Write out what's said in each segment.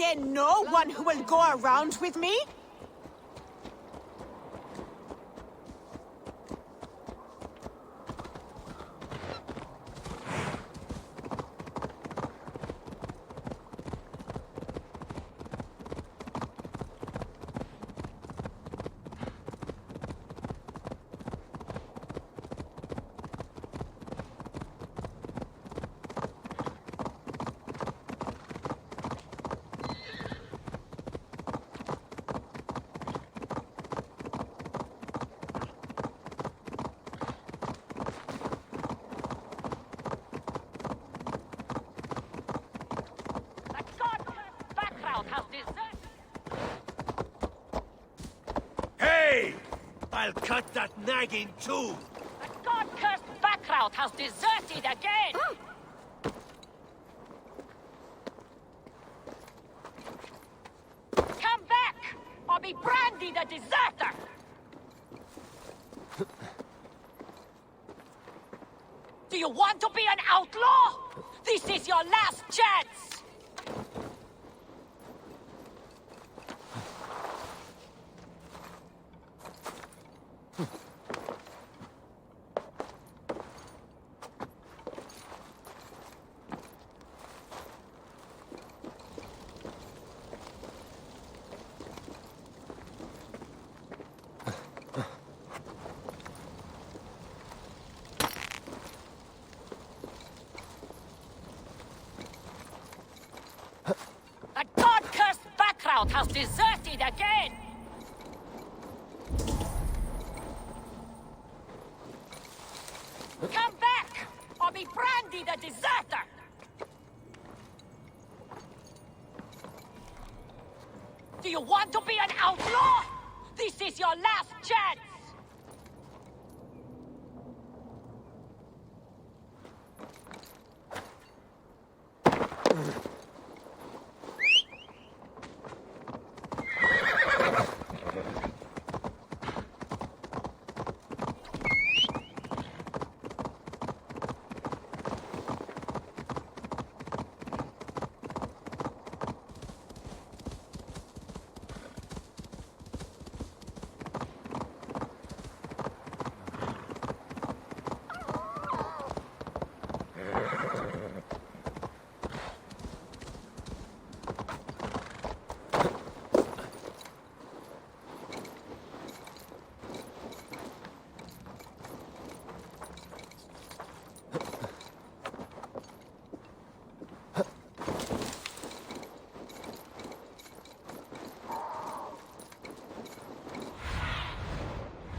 there no one who will go around with me? Hey! I'll cut that nag in two! The god-cursed background has deserted again! Come back, or be Brandy the deserter! Do you want to be an outlaw? This is your last chance! Has deserted again! Come back, or be Brandy the deserter! Do you want to be an outlaw? This is your last chance!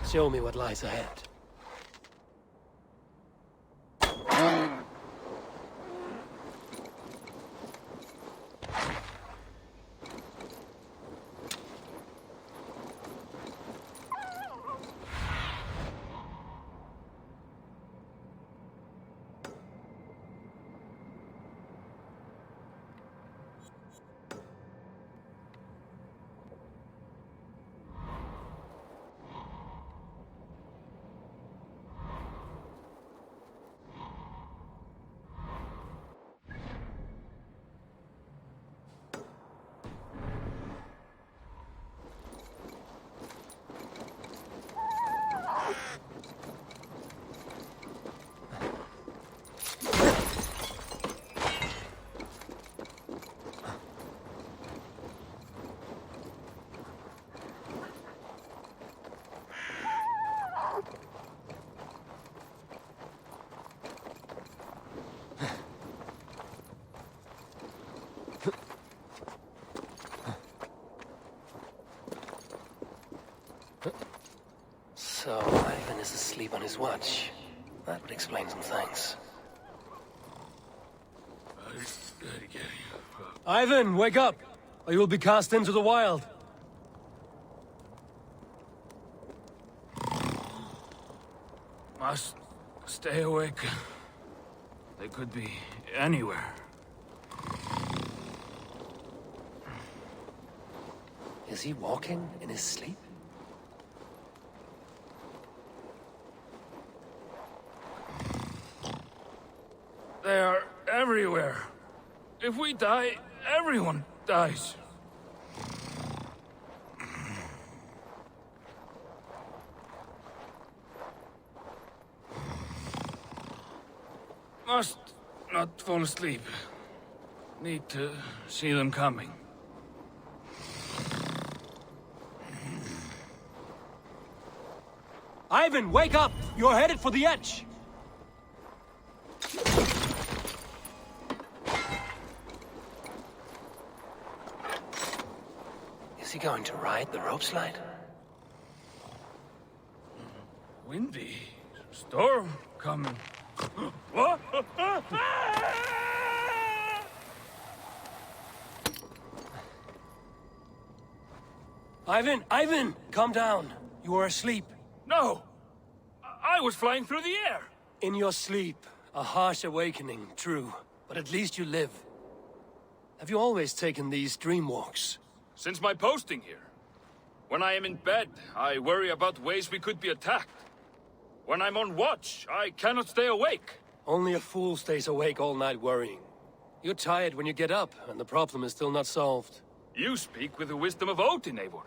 Show me what lies ahead. So, Ivan is asleep on his watch. That would explain some things. Ivan, wake up! Or you'll be cast into the wild. Must stay awake. They could be anywhere. Is he walking in his sleep? They are everywhere. If we die, everyone dies. Must not fall asleep. Need to see them coming. Ivan, wake up! You're headed for the edge! Is he going to ride the rope slide? Windy. Storm coming. What? Ivan! Calm down. You are asleep. No! I was flying through the air! In your sleep. A harsh awakening, true. But at least you live. Have you always taken these dream walks? Since my posting here. When I am in bed, I worry about ways we could be attacked. When I'm on watch, I cannot stay awake. Only a fool stays awake all night worrying. You're tired when you get up, and the problem is still not solved. You speak with the wisdom of Odin, Eivor.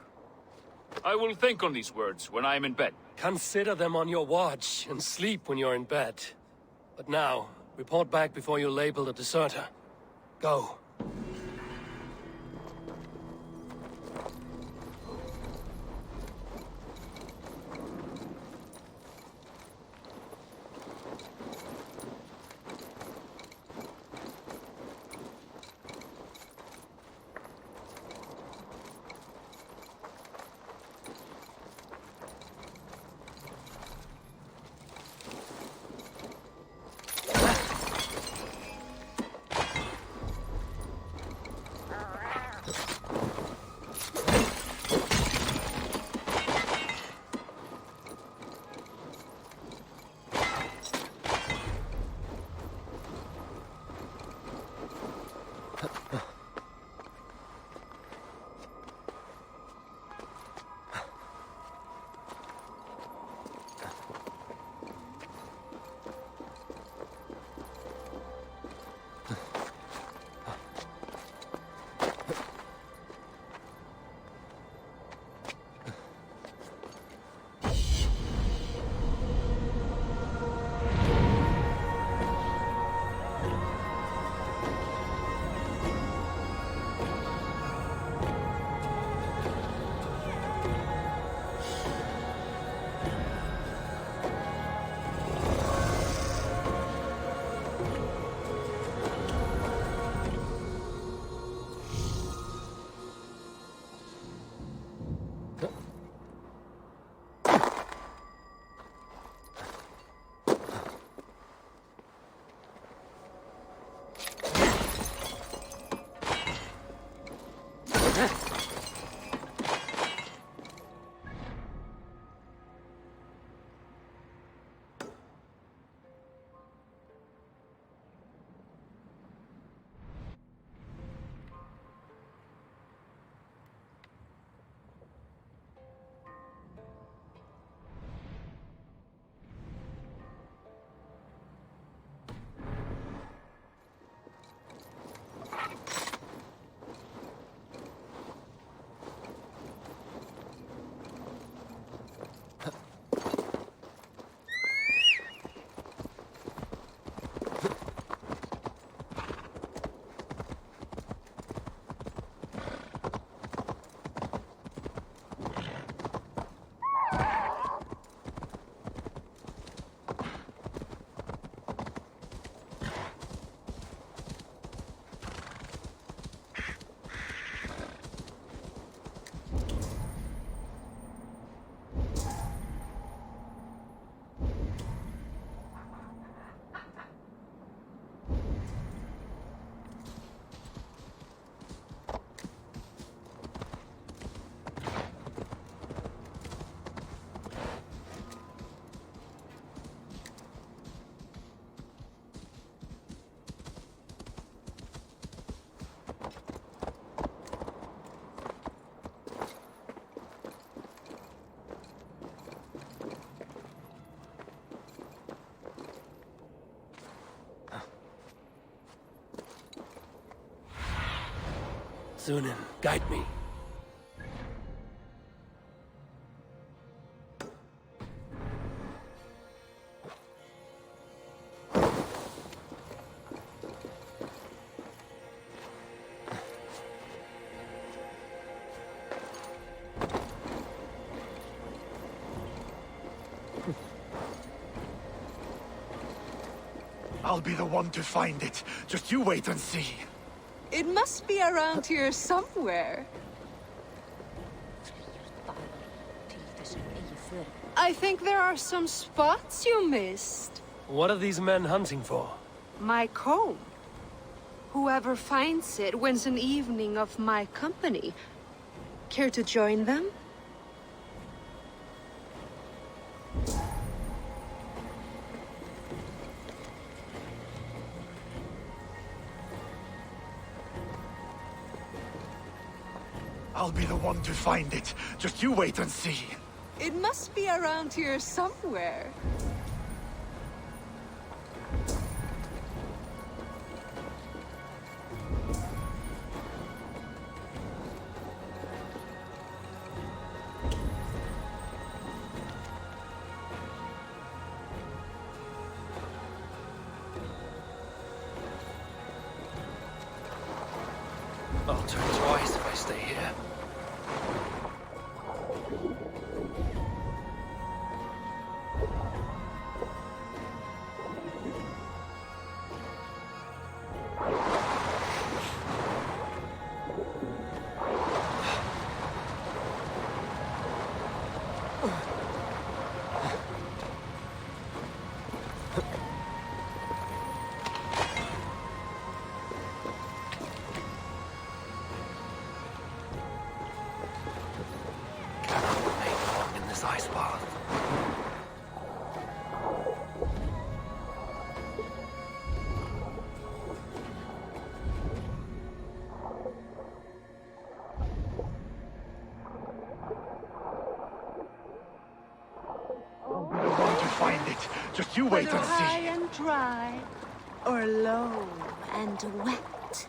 I will think on these words when I am in bed. Consider them on your watch, and sleep when you're in bed. But now, report back before you're labeled a deserter. Go. Sunan, guide me. I'll be the one to find it. Just you wait and see. It must be around here somewhere. I think there are some spots you missed. What are these men hunting for? My comb. Whoever finds it wins an evening of my company. Care to join them? I'll be the one to find it. Just you wait and see. It must be around here somewhere. I'll turn twice if I stay here. Ice path. I'll be the one to find it. Just you wait Whether and high see. and dry, or low and wet.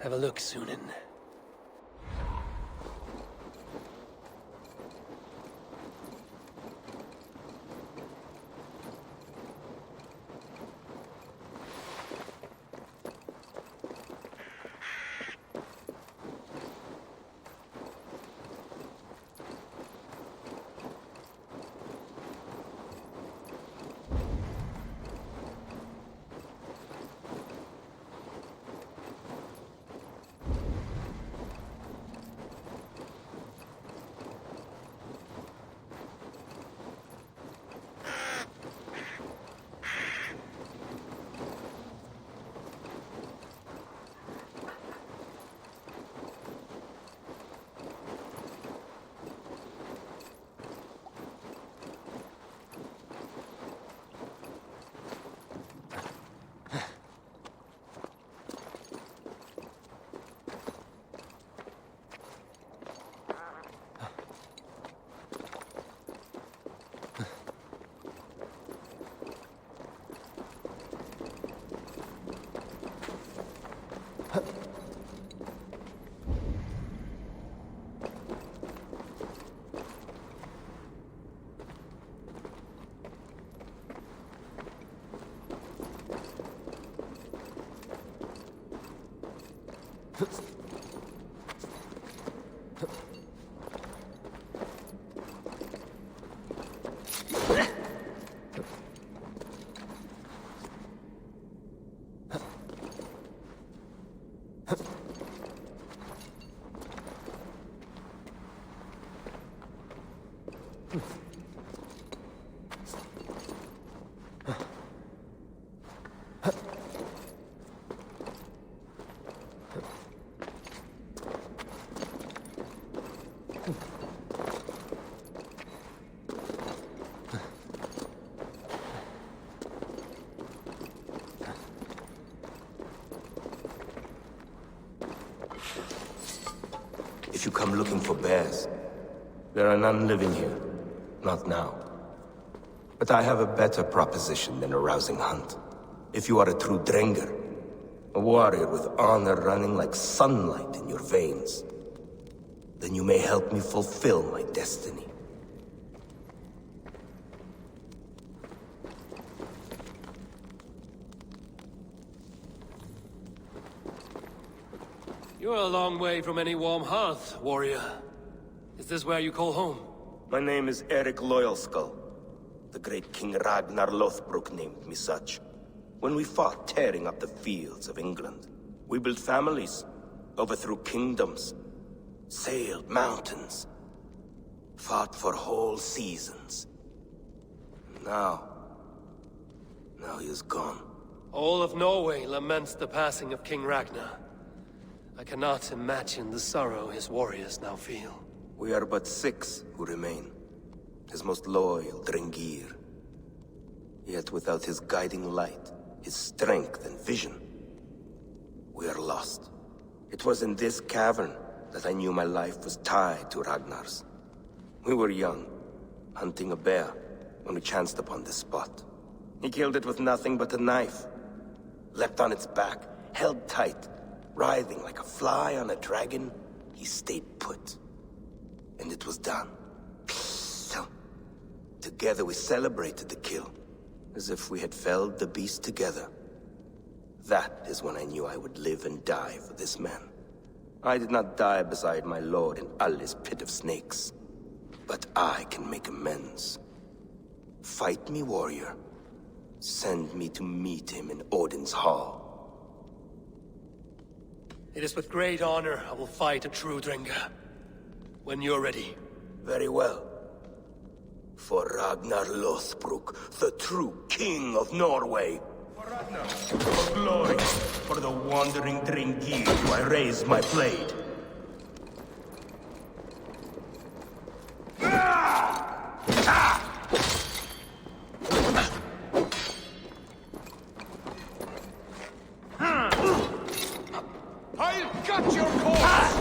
Have a look, Sunan. If you come looking for bears, there are none living here. Not now. But I have a better proposition than a rousing hunt. If you are a true Drenger, a warrior with honor running like sunlight in your veins, then you may help me fulfill my destiny. You're a long way from any warm hearth, warrior. Is this where you call home? My name is Eric Loyalskull. The great King Ragnar Lothbrok named me such. When we fought tearing up the fields of England, we built families, overthrew kingdoms, sailed mountains, fought for whole seasons. Now he is gone. All of Norway laments the passing of King Ragnar. I cannot imagine the sorrow his warriors now feel. We are but 6 who remain. His most loyal Drengir. Yet without his guiding light, his strength and vision, we are lost. It was in this cavern that I knew my life was tied to Ragnar's. We were young, hunting a bear, when we chanced upon this spot. He killed it with nothing but a knife. Leapt on its back, held tight. Writhing like a fly on a dragon, he stayed put. And it was done. Together we celebrated the kill, as if we had felled the beast together. That is when I knew I would live and die for this man. I did not die beside my lord in Ali's pit of snakes. But I can make amends. Fight me, warrior. Send me to meet him in Odin's hall. It is with great honor I will fight a true Drenger. When you're ready. Very well. For Ragnar Lothbrok, the true king of Norway. For Ragnar, for glory, for the wandering Drengir do I raise my blade. I'll cut your corpse!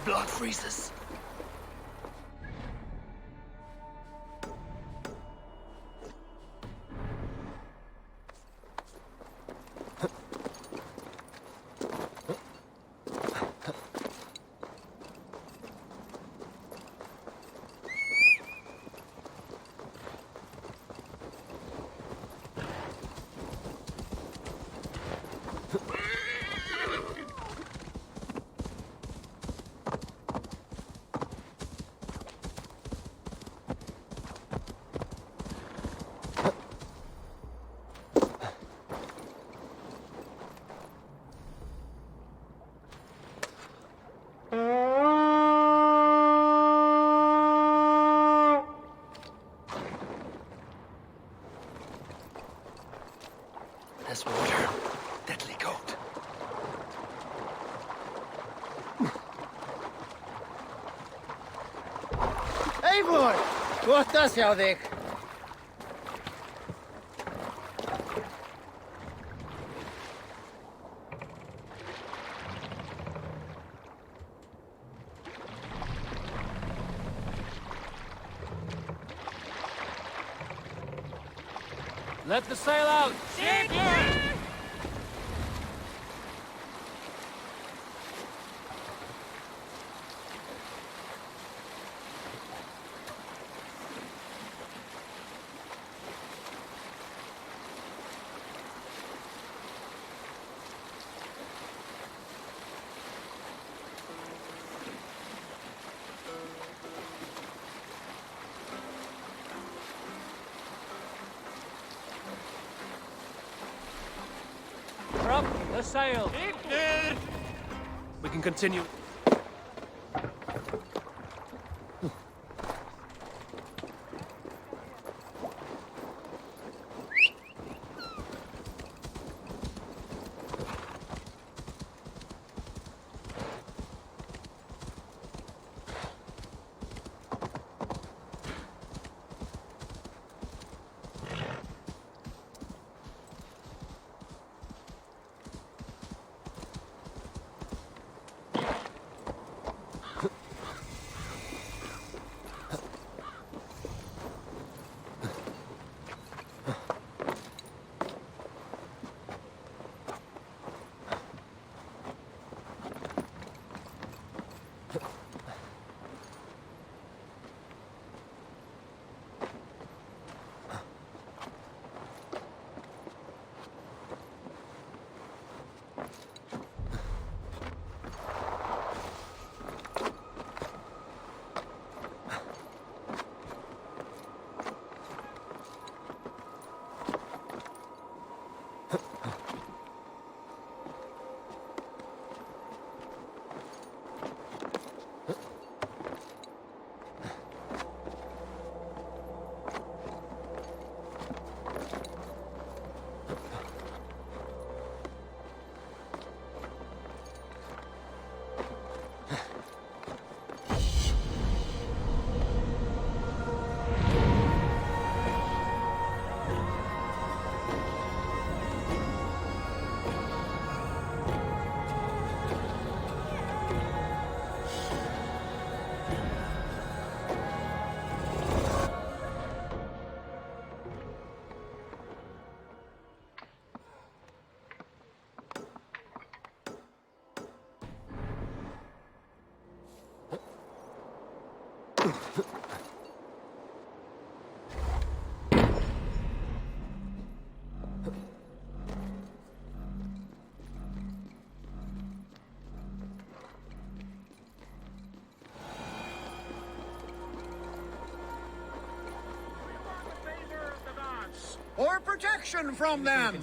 blood freezes. There's water. Deadly cold. Eivor! Kohtas hjá þig. Let the sail out! Up the sail! We can continue. Or protection from them!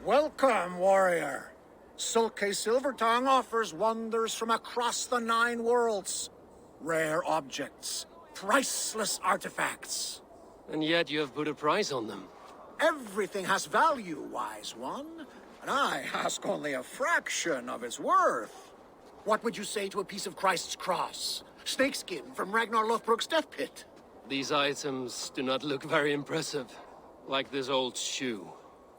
Welcome, warrior. Sulke Silvertongue offers wonders from across the 9 worlds. Rare objects, priceless artifacts. And yet you have put a price on them. Everything has value, wise one. And I ask only a fraction of its worth. What would you say to a piece of Christ's cross? Snakeskin from Ragnar Lothbrok's death pit? These items do not look very impressive. Like this old shoe.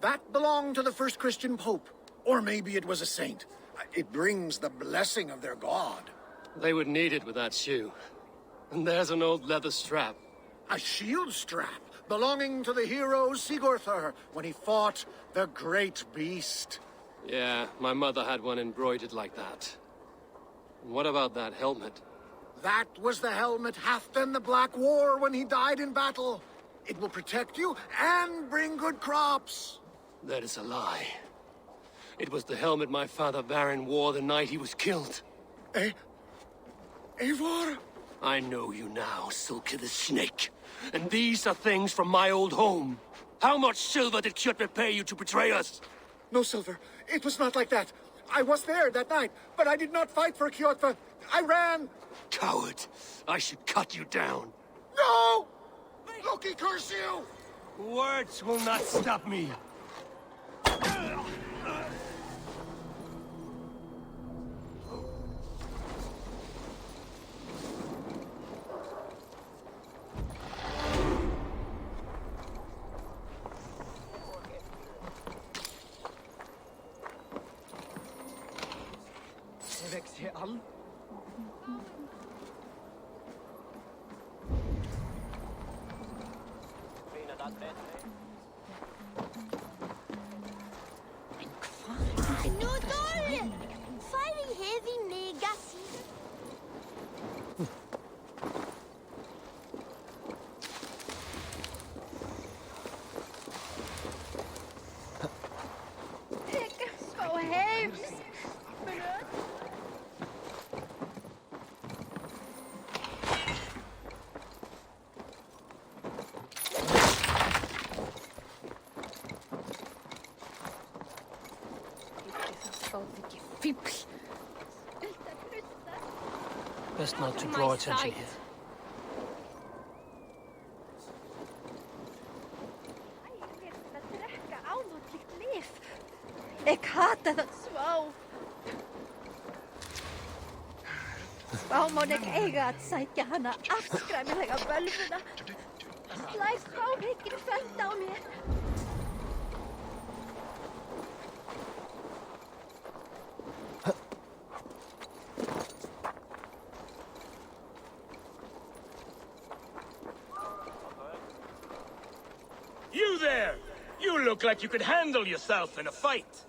That belonged to the first Christian pope. Or maybe it was a saint. It brings the blessing of their god. They would need it with that shoe. And there's an old leather strap. A shield strap belonging to the hero Sigurður when he fought the great beast. Yeah, my mother had one embroidered like that. And what about that helmet? That was the helmet Halfdan the Black wore when he died in battle. It will protect you and bring good crops. That is a lie. It was the helmet my father Baron wore the night he was killed. Eivor? I know you now, Silke the Snake. And these are things from my old home. How much silver did Chupen pay you to betray us? No silver. It was not like that. I was there that night, but I did not fight for Kjotve. I ran. Coward. I should cut you down. No! Loki curse you! Words will not stop me. No darling! Fighting heavy megas. So heavy. Best not to draw attention here. Ik hata dat svo. Vá má nek eiga að sækja hana afskræmilega bölvuna. Slæs fáhyggir fænt á mér. You there! You look like you could handle yourself in a fight.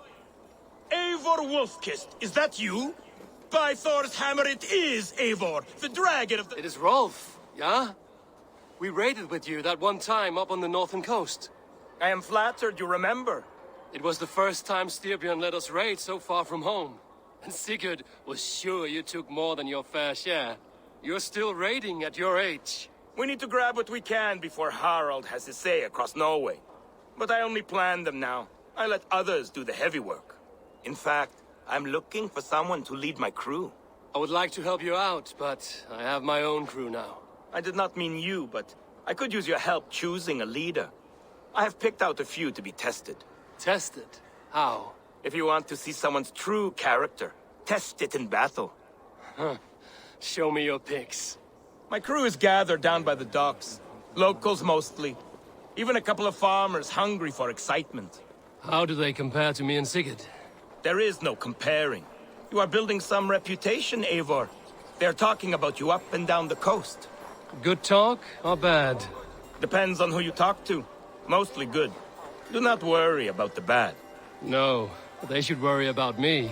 Eivor Wolfkist, is that you? By Thor's hammer, it is Eivor, the dragon of the... It is Rolf, yeah? We raided with you that one time up on the northern coast. I am flattered you remember. It was the first time Styrbjörn let us raid so far from home. And Sigurd was sure you took more than your fair share. You're still raiding at your age. We need to grab what we can before Harald has his say across Norway. But I only plan them now. I let others do the heavy work. In fact, I'm looking for someone to lead my crew. I would like to help you out, but I have my own crew now. I did not mean you, but I could use your help choosing a leader. I have picked out a few to be tested. Tested? How? If you want to see someone's true character, test it in battle. Huh. Show me your pics. My crew is gathered down by the docks. Locals mostly. Even a couple of farmers hungry for excitement. How do they compare to me and Sigurd? There is no comparing. You are building some reputation, Eivor. They're talking about you up and down the coast. Good talk or bad? Depends on who you talk to. Mostly good. Do not worry about the bad. No, they should worry about me.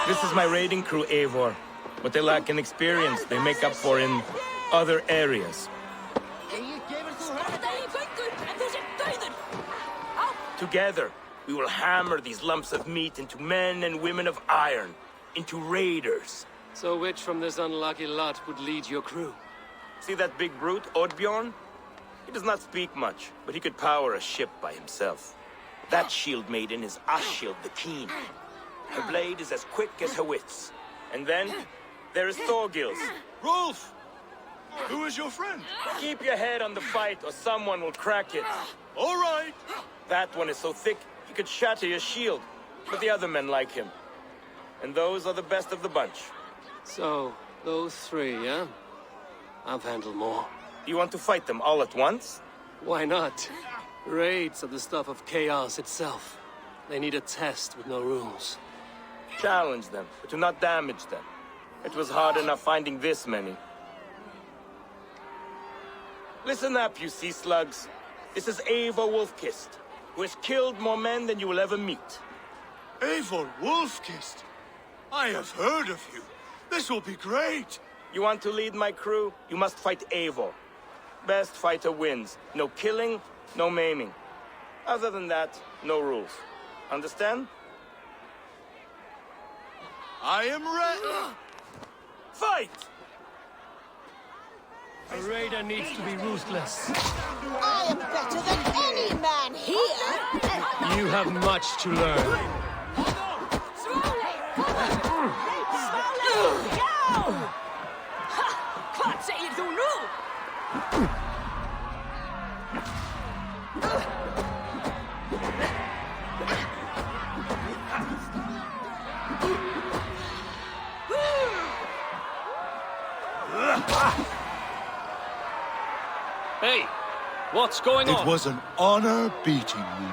This is my raiding crew, Eivor. What they lack in experience, they make up for in other areas. Together, we will hammer these lumps of meat into men and women of iron, into raiders. So which from this unlucky lot would lead your crew? See that big brute, Oddbjorn? He does not speak much, but he could power a ship by himself. That shield maiden is Ashild the Keen. Her blade is as quick as her wits. And then, there is Thorgils. Rolf! Who is your friend? Keep your head on the fight or someone will crack it. All right. That one is so thick, he could shatter your shield. But the other men like him. And those are the best of the bunch. So, those three, yeah? I've handled more. You want to fight them all at once? Why not? Raids are the stuff of chaos itself. They need a test with no rules. Challenge them, but do not damage them. It was hard enough finding this many. Listen up, you sea slugs. This is Eivor Wolfkist, who has killed more men than you will ever meet. Eivor Wolfkist? I have heard of you. This will be great. You want to lead my crew? You must fight Eivor. Best fighter wins. No killing, no maiming. Other than that, no rules. Understand? I am ready. Fight! A raider needs to be ruthless. I am better than any man here! You have much to learn. Slowly! Go! Klart säger du nu! Hey, what's going on? It was an honor beating you.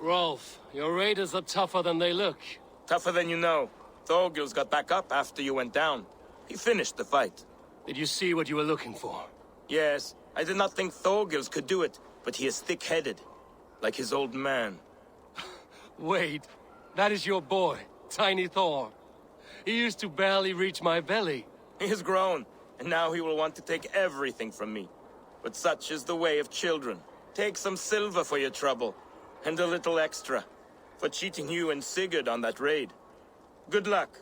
Rolf, your raiders are tougher than they look. Tougher than you know. Thorgils got back up after you went down. He finished the fight. Did you see what you were looking for? Yes, I did not think Thorgils could do it, but he is thick-headed. Like his old man. Wait, that is your boy, Tiny Thor. He used to barely reach my belly. He has grown, and now he will want to take everything from me. But such is the way of children. Take some silver for your trouble, and a little extra, for cheating you and Sigurd on that raid. Good luck.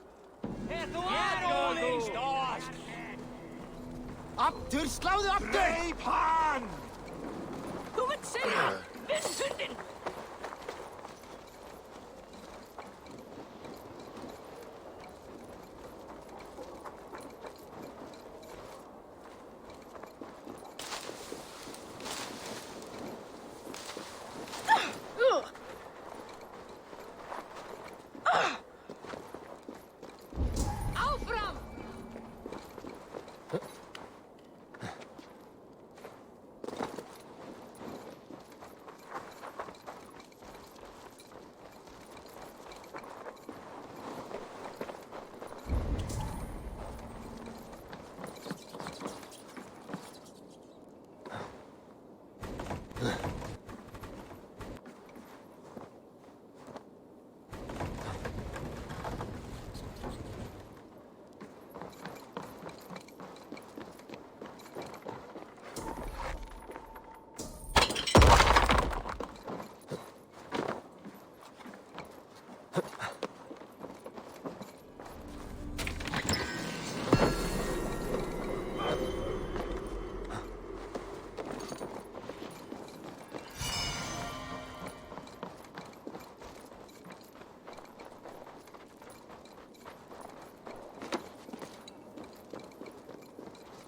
Aftur, sláðu aftur! Leip hann! Du vill säga! Vem synden? Áfram!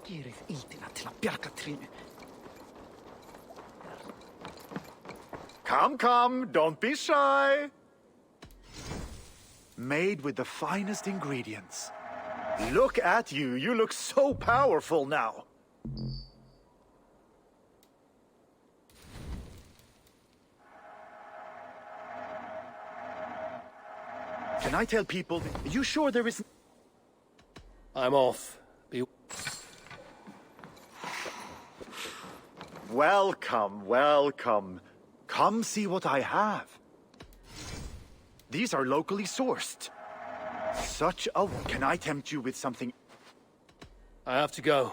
Gerið íldina til að bjarga trínu. Come, come, don't be shy. Made with the finest ingredients. Look at you. You look so powerful now. Can I tell people? Are you sure there isn't? I'm off. Welcome, welcome. Come see what I have. These are locally sourced. Such a... Can I tempt you with something? I have to go.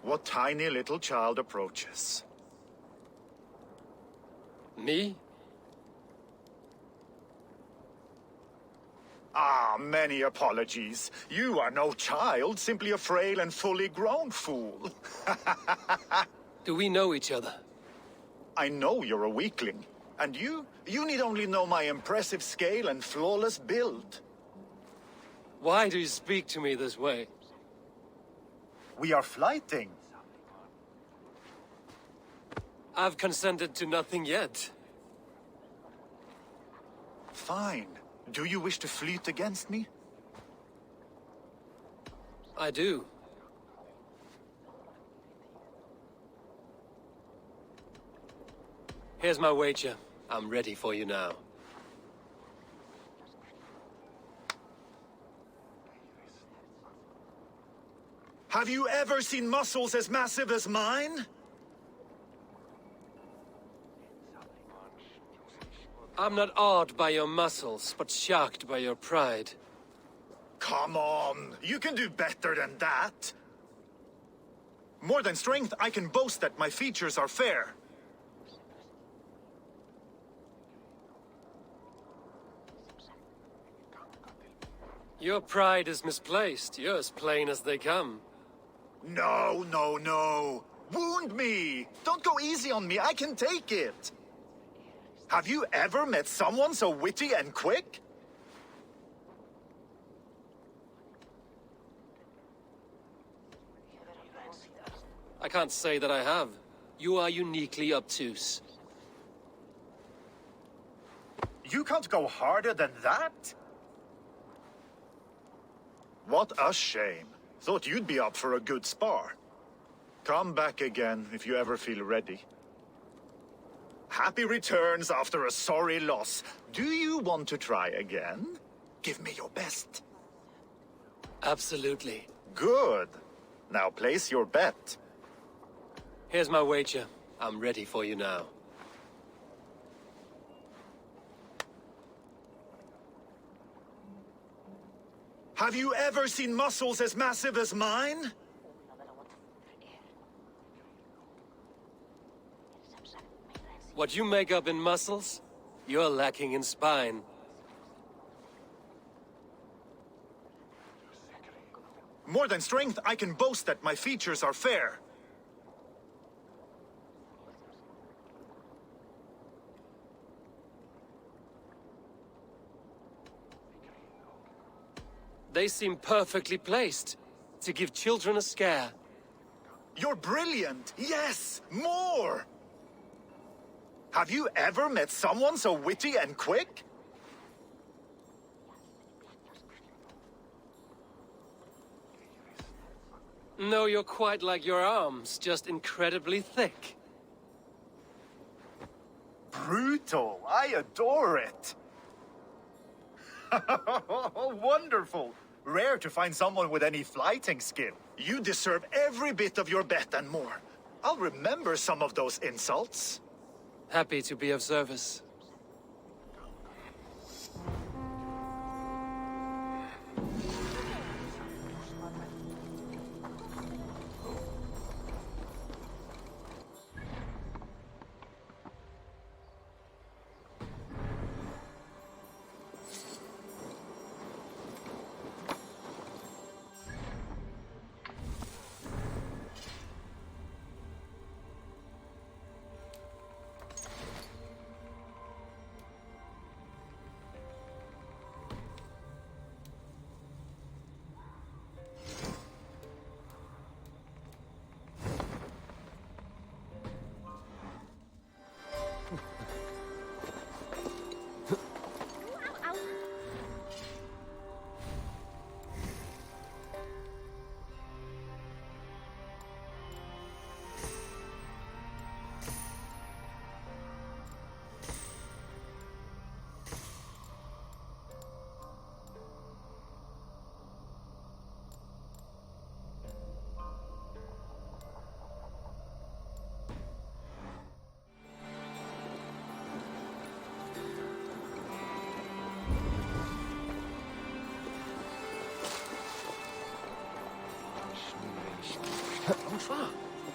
What tiny little child approaches? Me? Ah, many apologies. You are no child, simply a frail and fully grown fool. Do we know each other? I know you're a weakling. And you need only know my impressive scale and flawless build. Why do you speak to me this way? We are flighting. I've consented to nothing yet. Fine. Do you wish to flute against me? I do. Here's my wager. I'm ready for you now. Have you ever seen muscles as massive as mine? I'm not awed by your muscles, but shocked by your pride. Come on, you can do better than that. More than strength, I can boast that my features are fair. Your pride is misplaced. You're as plain as they come. No, no, no. Wound me! Don't go easy on me, I can take it! Have you ever met someone so witty and quick? I can't say that I have. You are uniquely obtuse. You can't go harder than that? What a shame. Thought you'd be up for a good spar. Come back again if you ever feel ready. Happy returns after a sorry loss. Do you want to try again? Give me your best. Absolutely. Good. Now place your bet. Here's my wager. I'm ready for you now. Have you ever seen muscles as massive as mine? What you make up in muscles, you're lacking in spine. More than strength, I can boast that my features are fair. They seem perfectly placed to give children a scare. You're brilliant! Yes! More! Have you ever met someone so witty and quick? No, you're quite like your arms, just incredibly thick. Brutal! I adore it! Wonderful! Rare to find someone with any flighting skill. You deserve every bit of your bet and more. I'll remember some of those insults. Happy to be of service.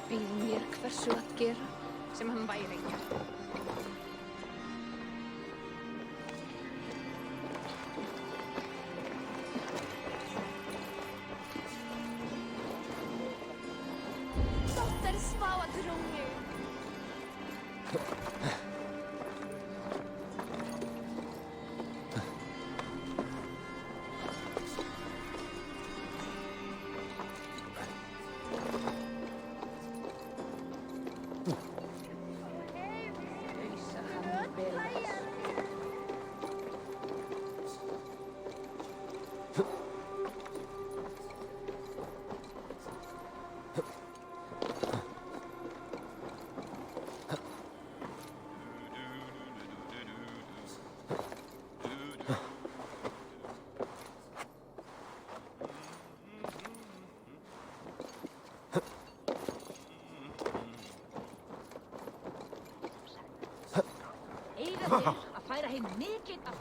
Býð mér hversu að gera sem hann væri ekki. Dóttir sváa drungi. Að færa heim mikið af...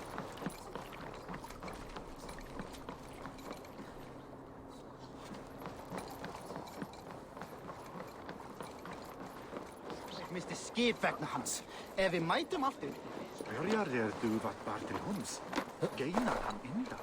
Misti skip vegna hans. Ef við mætum aftur... Spyrjar du vart var til hunds? Geinar hann ynda?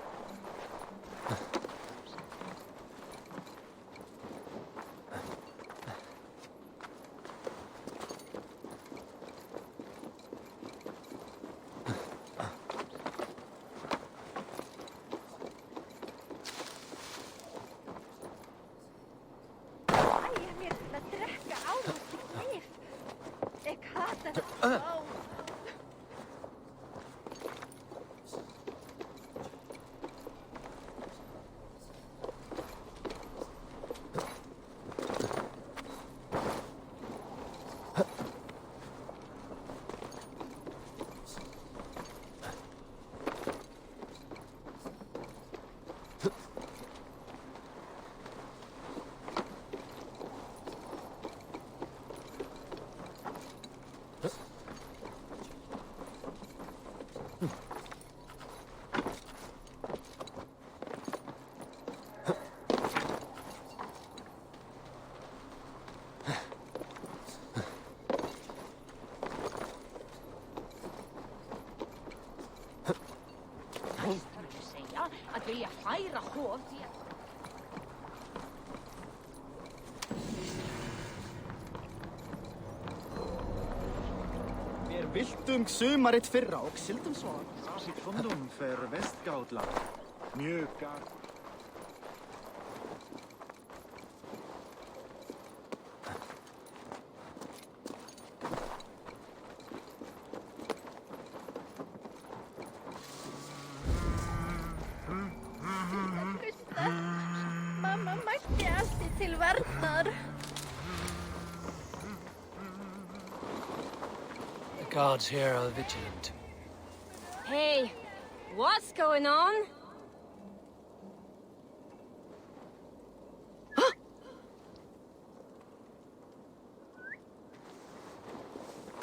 Att vilja fira hov till... Við viltum sumarið fyrra og sildum svo. Sitt fundum för Västgotland. Mjukar. Mamma mætti alltid til varnar. The guards here are vigilant. Hey, what's going on?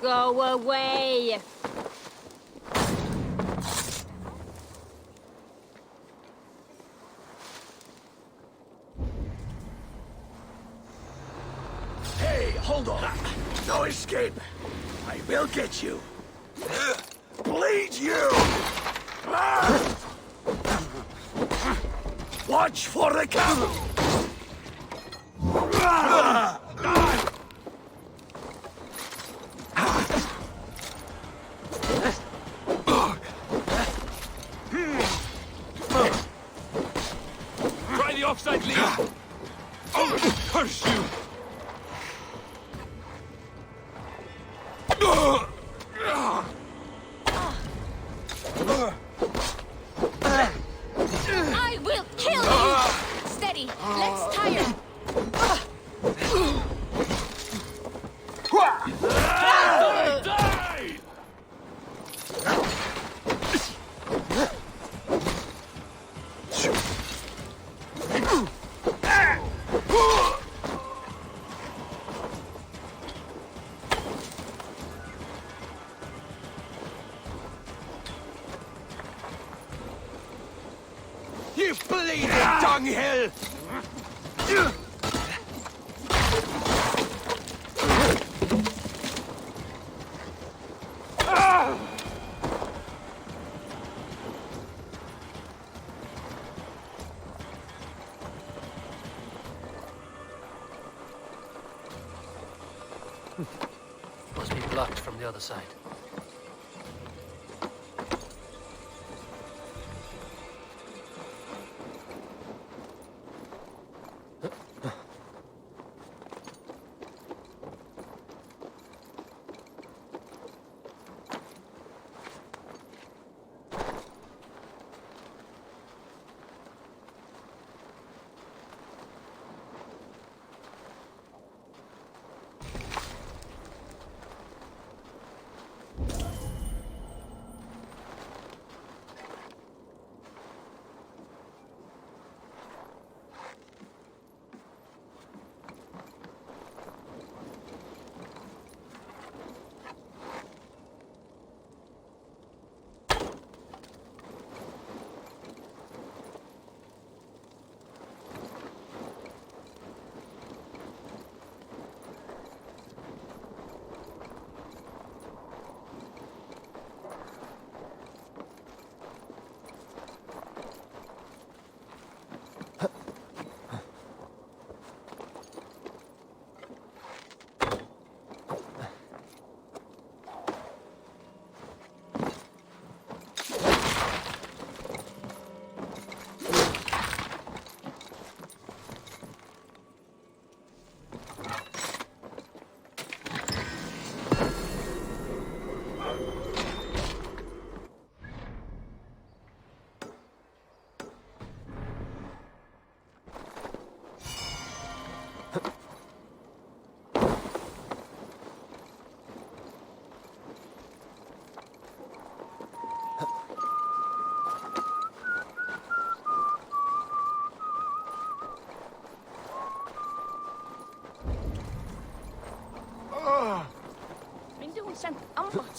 Go away! Hey, hold on! No escape! I will get you! Bleed you! Watch for the camel! Try the offside lead! Oh, curse you! I will kill you! Steady, let's tire! Die! You bleeding dunghill! Must be blocked from the other side.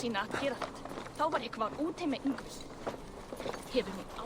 sína að gera þetta. Þá var eitthvað úti með Ingrid. Hefur hún á...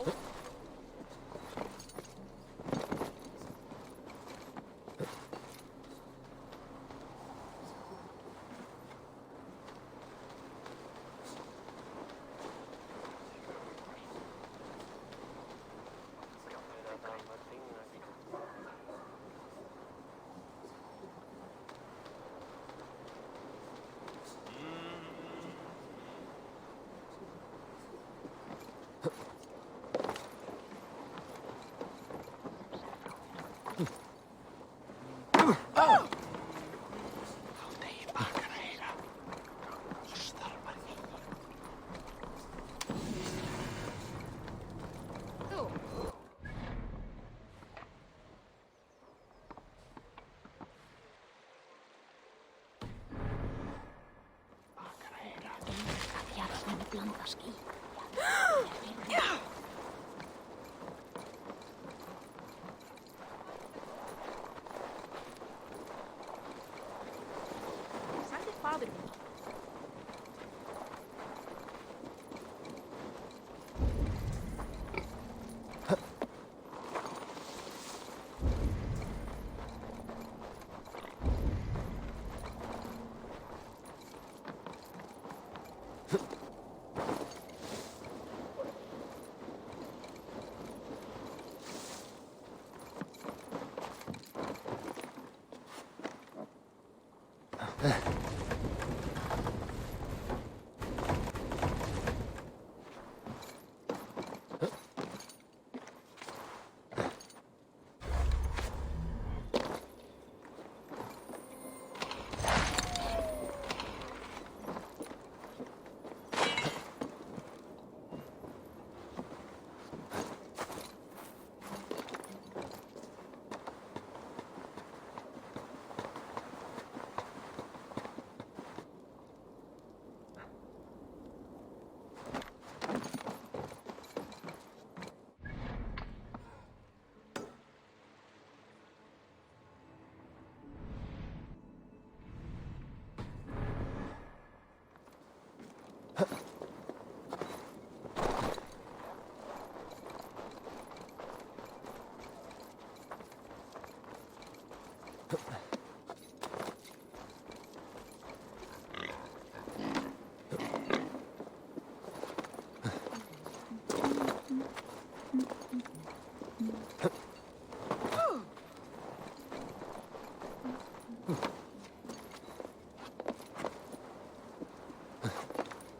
Sagði faðir minn.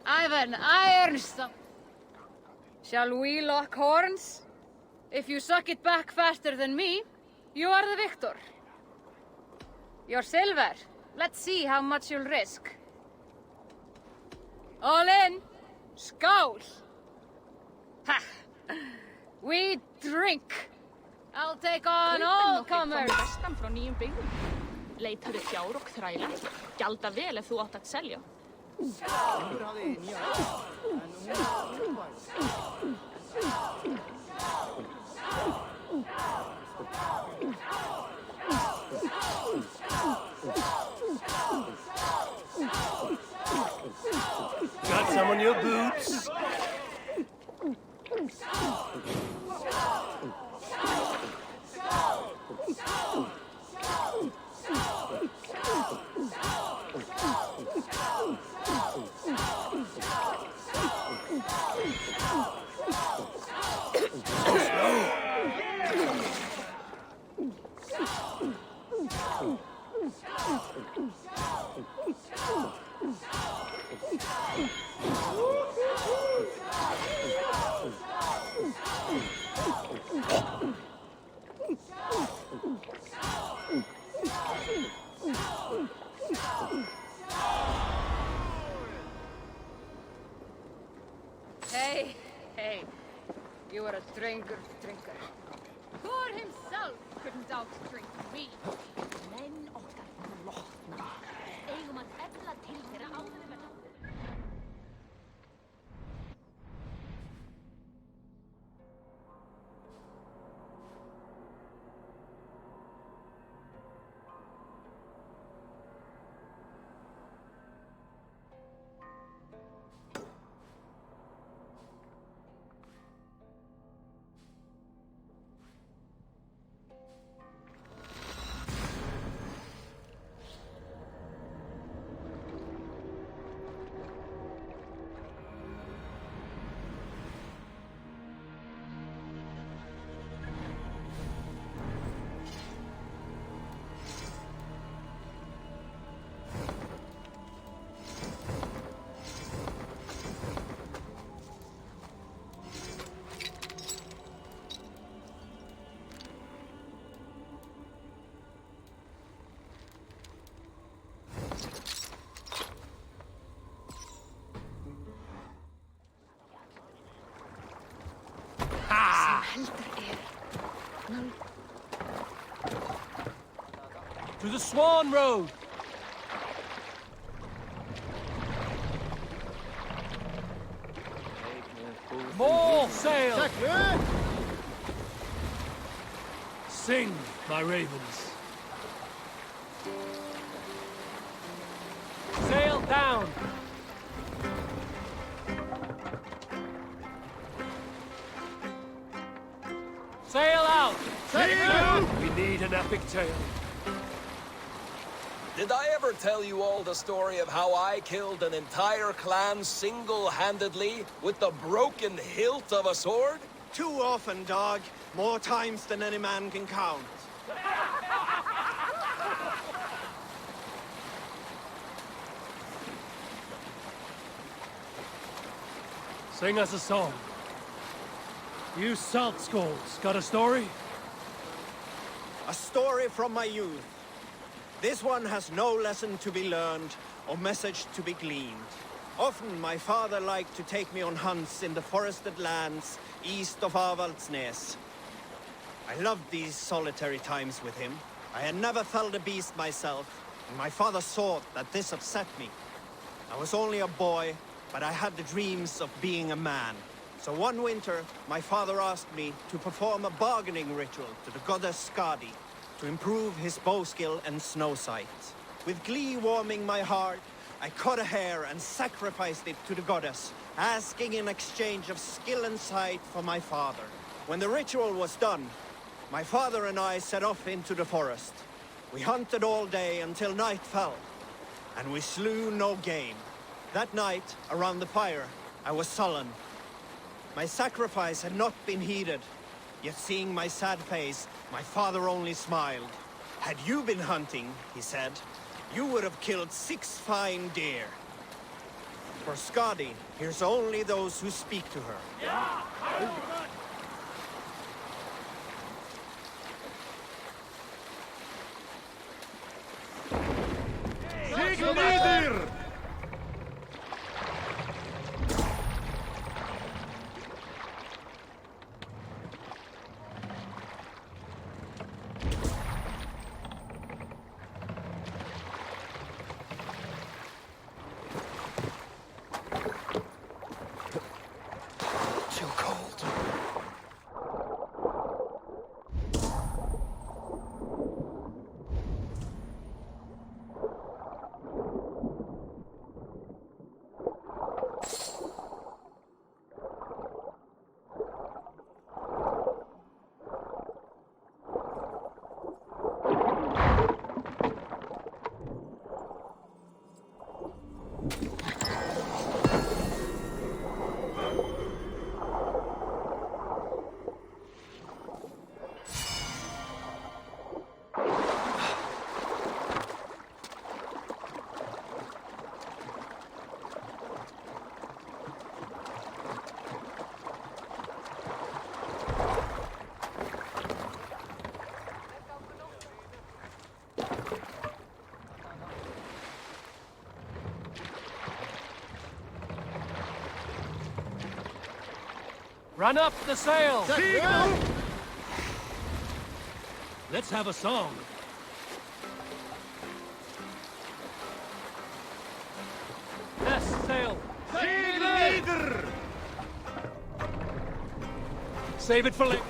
I've an iron stomach. Shall we lock horns? If you suck it back faster than me, you are the victor. Your silver. Let's see how much you'll risk. All in. Skål. Ha! We drink. I'll take on all comers. Vestan frá nýjum byggðum. Leitaðu fjár og þræla. Gjalda vel ef þú átt að selja. Got some on your boots? Hey, you are a drinker. Thor himself couldn't outdrink me. Menn okkar lotna. Eigum að efla til þeirra áður en verða. To the Swan Road! More sail! Sing, my ravens. Sail down! Sail out! We need an epic tale. Did I ever tell you all the story of how I killed an entire clan single-handedly with the broken hilt of a sword? Too often, dog. More times than any man can count. Sing us a song. You salt skulls, got a story? A story from my youth. This one has no lesson to be learned or message to be gleaned. Often my father liked to take me on hunts in the forested lands east of Avaldsnes. I loved these solitary times with him. I had never felled a beast myself, and my father thought that this upset me. I was only a boy, but I had the dreams of being a man. So one winter, my father asked me to perform a bargaining ritual to the goddess Skadi to improve his bow skill and snow sight. With glee warming my heart, I cut a hare and sacrificed it to the goddess, asking in exchange of skill and sight for my father. When the ritual was done, my father and I set off into the forest. We hunted all day until night fell, and we slew no game. That night, around the fire, I was sullen. My sacrifice had not been heeded, yet seeing my sad face, my father only smiled. Had you been hunting, he said, you would have killed 6 fine deer. For Skadi hears only those who speak to her. Run up the sail! Let's have a song. Yes, sail! Save it for later.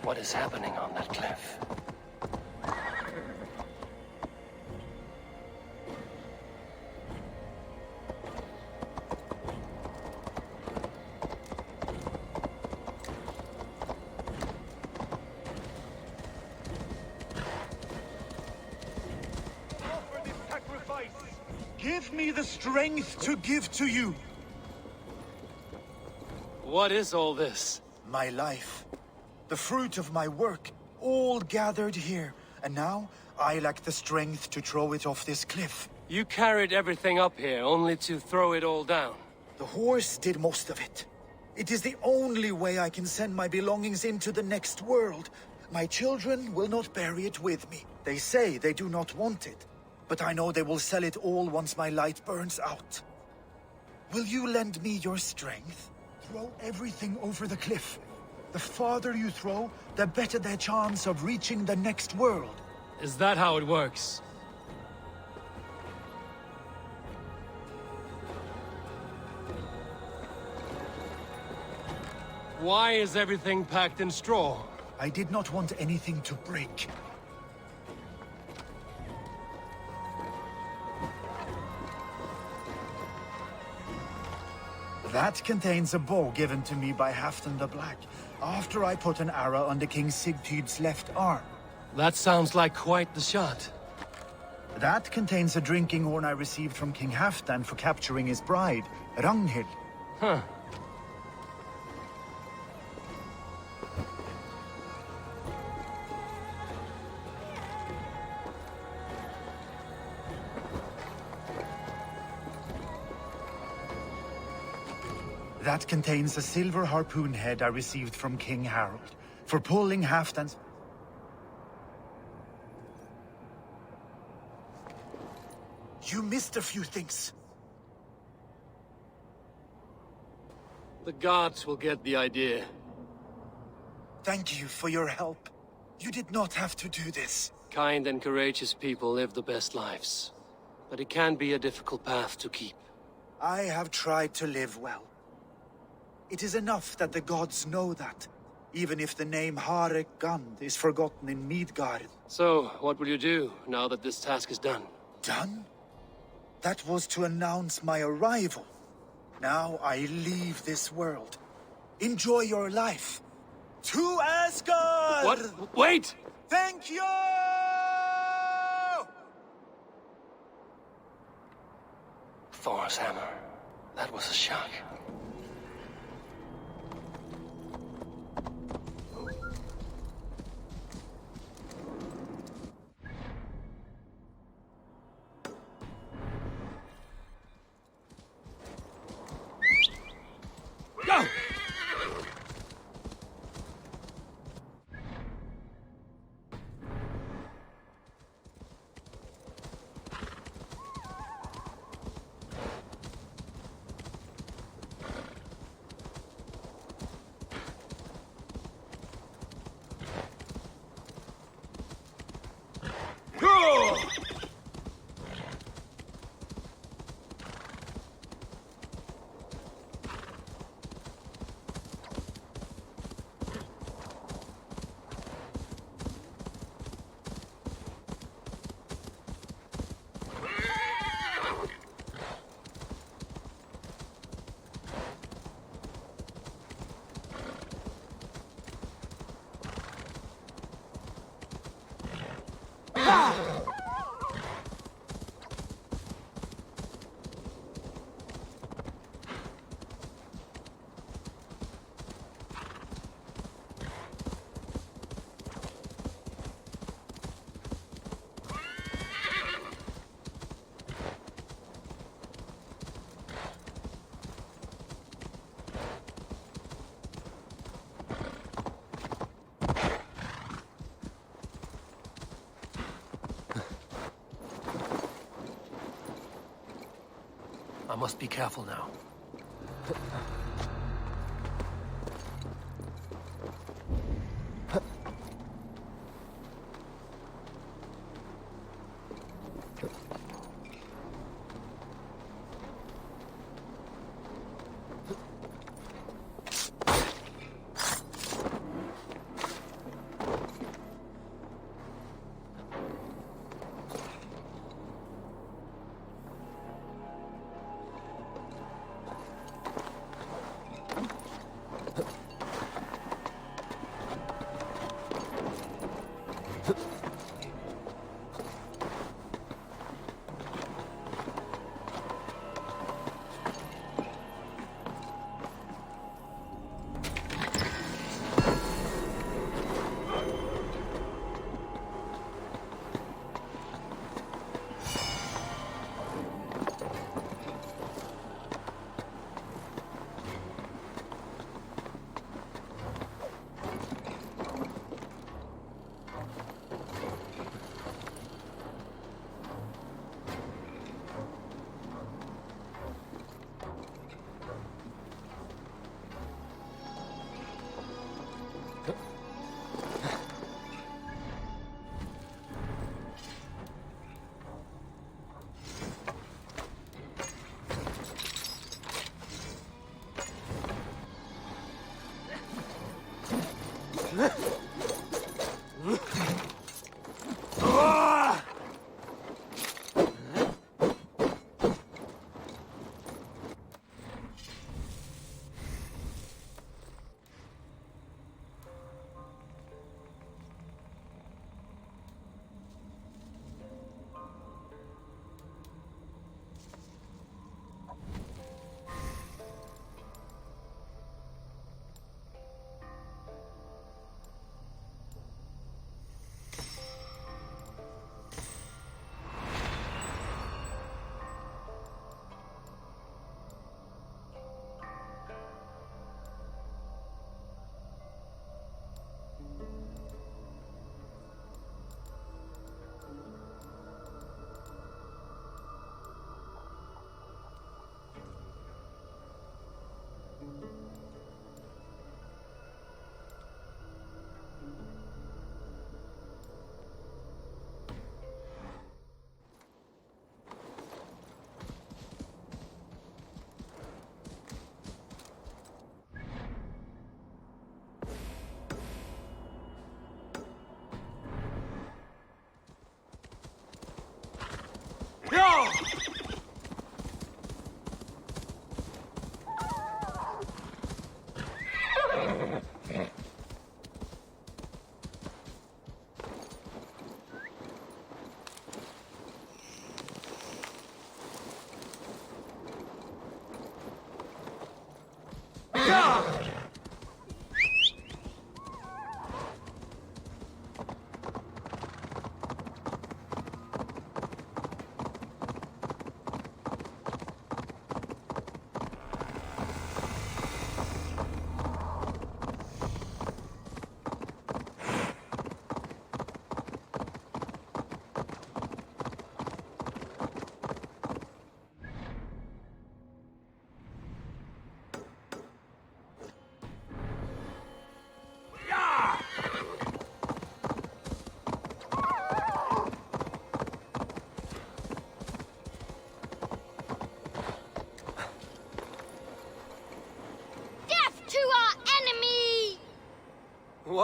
What is happening on that cliff? Offer this sacrifice. Give me the strength to give to you. What is all this? My life. The fruit of my work, all gathered here. And now, I lack the strength to throw it off this cliff. You carried everything up here, only to throw it all down. The horse did most of it. It is the only way I can send my belongings into the next world. My children will not bury it with me. They say they do not want it. But I know they will sell it all once my light burns out. Will you lend me your strength? Throw everything over the cliff. The farther you throw, the better their chance of reaching the next world. Is that how it works? Why is everything packed in straw? I did not want anything to break. That contains a bow given to me by Halfdan the Black, after I put an arrow under King Sigtyd's left arm. That sounds like quite the shot. That contains a drinking horn I received from King Halfdan for capturing his bride, Ragnhild. Huh. That contains a silver harpoon head I received from King Harold for pulling Halfdan's... You missed a few things. The gods will get the idea. Thank you for your help. You did not have to do this. Kind and courageous people live the best lives. But it can be a difficult path to keep. I have tried to live well. It is enough that the gods know that, even if the name Harek Gand is forgotten in Midgard. So, what will you do, now that this task is done? Done? That was to announce my arrival. Now I leave this world. Enjoy your life. To Asgard! What? Wait! Thank you! Thor's hammer. That was a shock. Go! I must be careful now.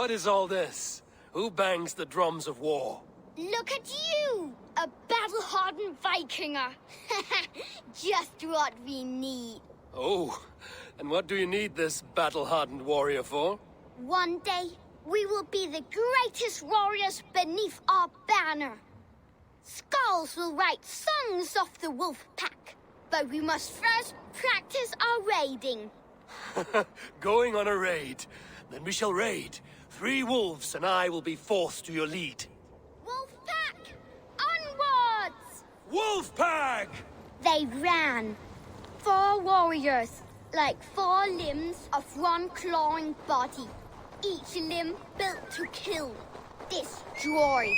What is all this? Who bangs the drums of war? Look at you! A battle-hardened Vikinger. Just what we need. Oh, and what do you need this battle-hardened warrior for? One day, we will be the greatest warriors beneath our banner. Skulls will write songs of the wolf pack, but we must first practice our raiding. Going on a raid. Then we shall raid. 3 wolves and I will be fourth to your lead. Wolf pack, onwards! Wolf pack! They ran. 4 warriors, like 4 limbs of one clawing body. Each limb built to kill, destroy.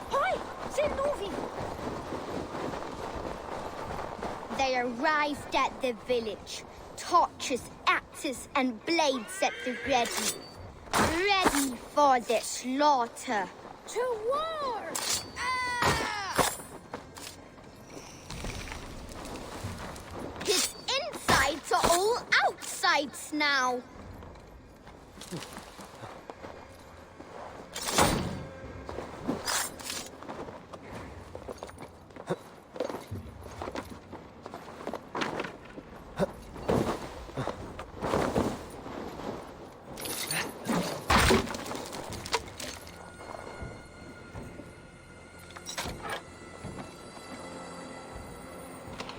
Hoi! C'est moving! They arrived at the village. Torches, axes, and blades at the ready. Ready for the slaughter. To war! His insides are all outsides now.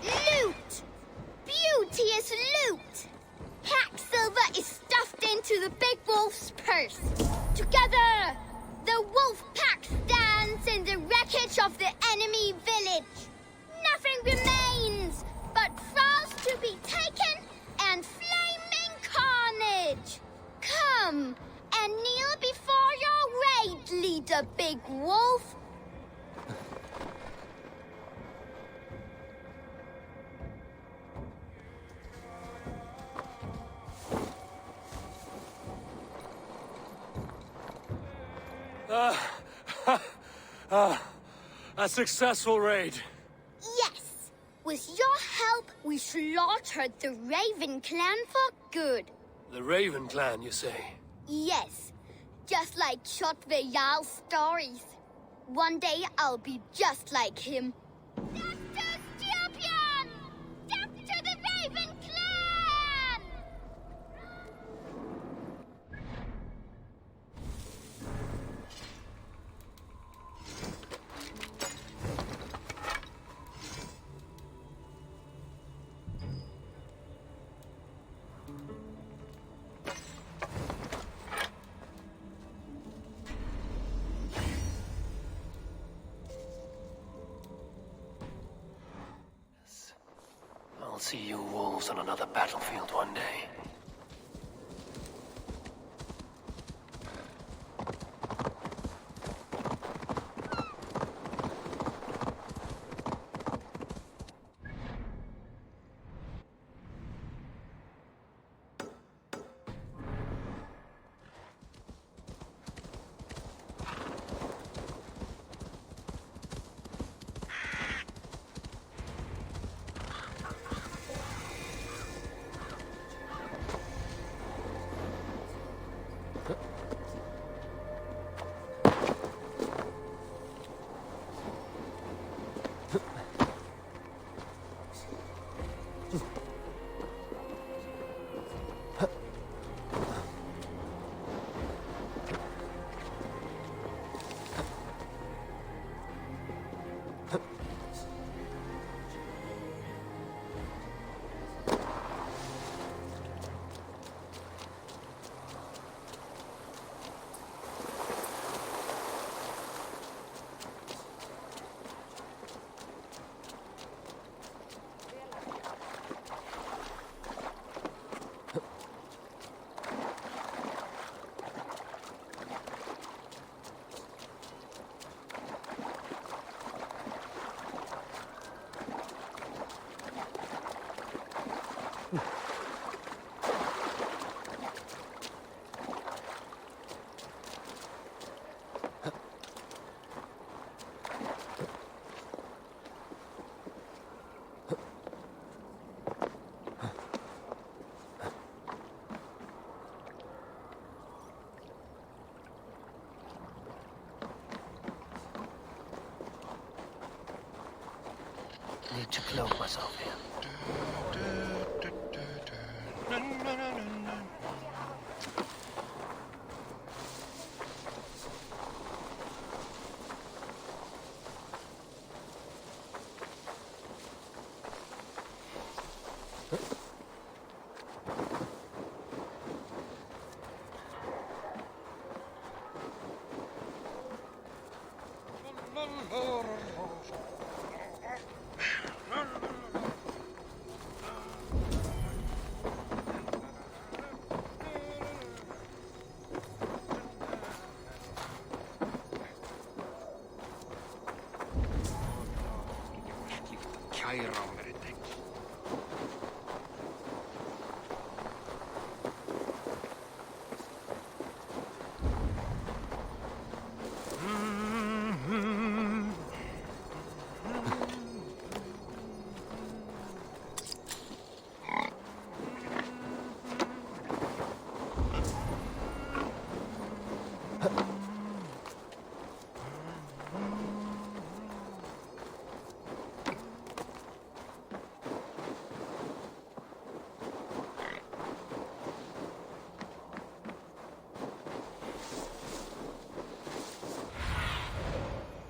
Loot! Beauteous loot! Pack silver is stuffed into the big wolf's purse. Together, the wolf pack stands in the wreckage of the enemy village. Nothing remains but thralls to be taken and flaming carnage. Come and kneel before your raid leader, Big Wolf. A successful raid. Yes. With your help, we slaughtered the Raven clan for good. The Raven clan, you say? Yes. Just like Chupen's stories. One day I'll be just like him. Death to Chupen! Death to the Raven clan! I'll see you wolves on another battlefield one day. Need to cloak myself here.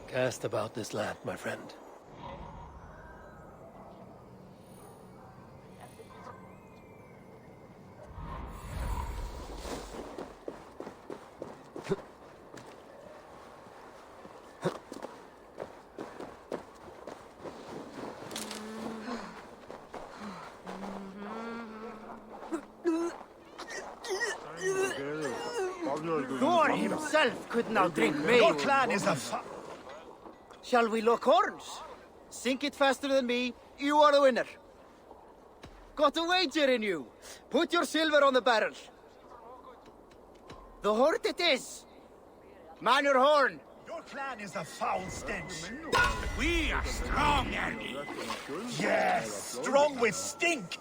Cast about this land, my friend. Thor himself could not drink me. Your clan is a Shall we lock horns? Sink it faster than me, you are the winner. Got a wager in you. Put your silver on the barrel. The hort it is. Man your horn. Your clan is a foul stench. We are strong, Andy. Yes, strong with stink.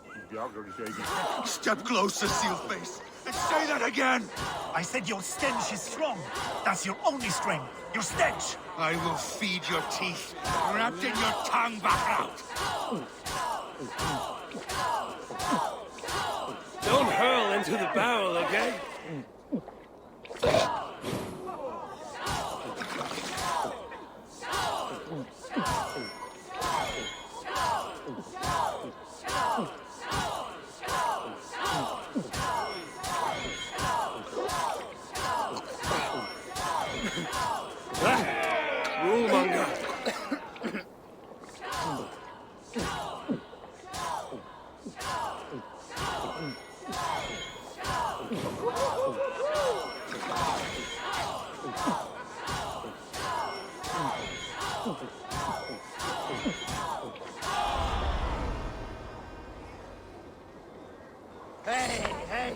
Step closer, Sealface. And say that again. I said your stench is strong. That's your only strength. Your stench. I will feed your teeth, wrapped in your tongue back out. Don't hurl into the barrel, okay? Rule-monger. Hey,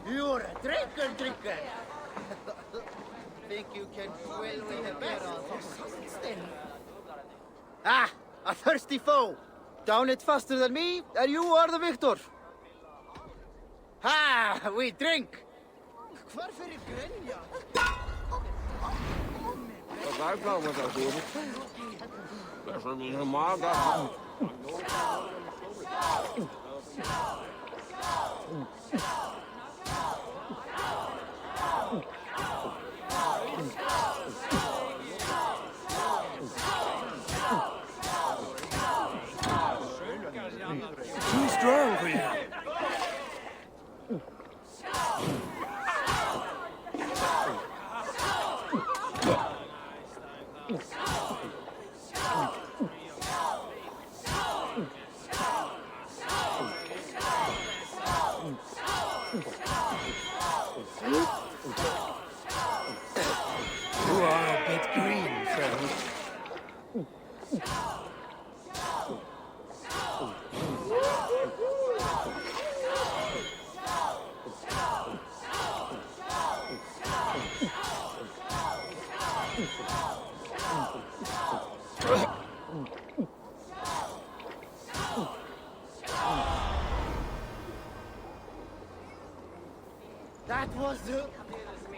you're a drinker. Think you can quill with the best? Ah, a thirsty foe. Down it faster than me, and you are the victor. Ha, we drink. Varför är Grönja? Too strong for you. You are a bit green, friend. That was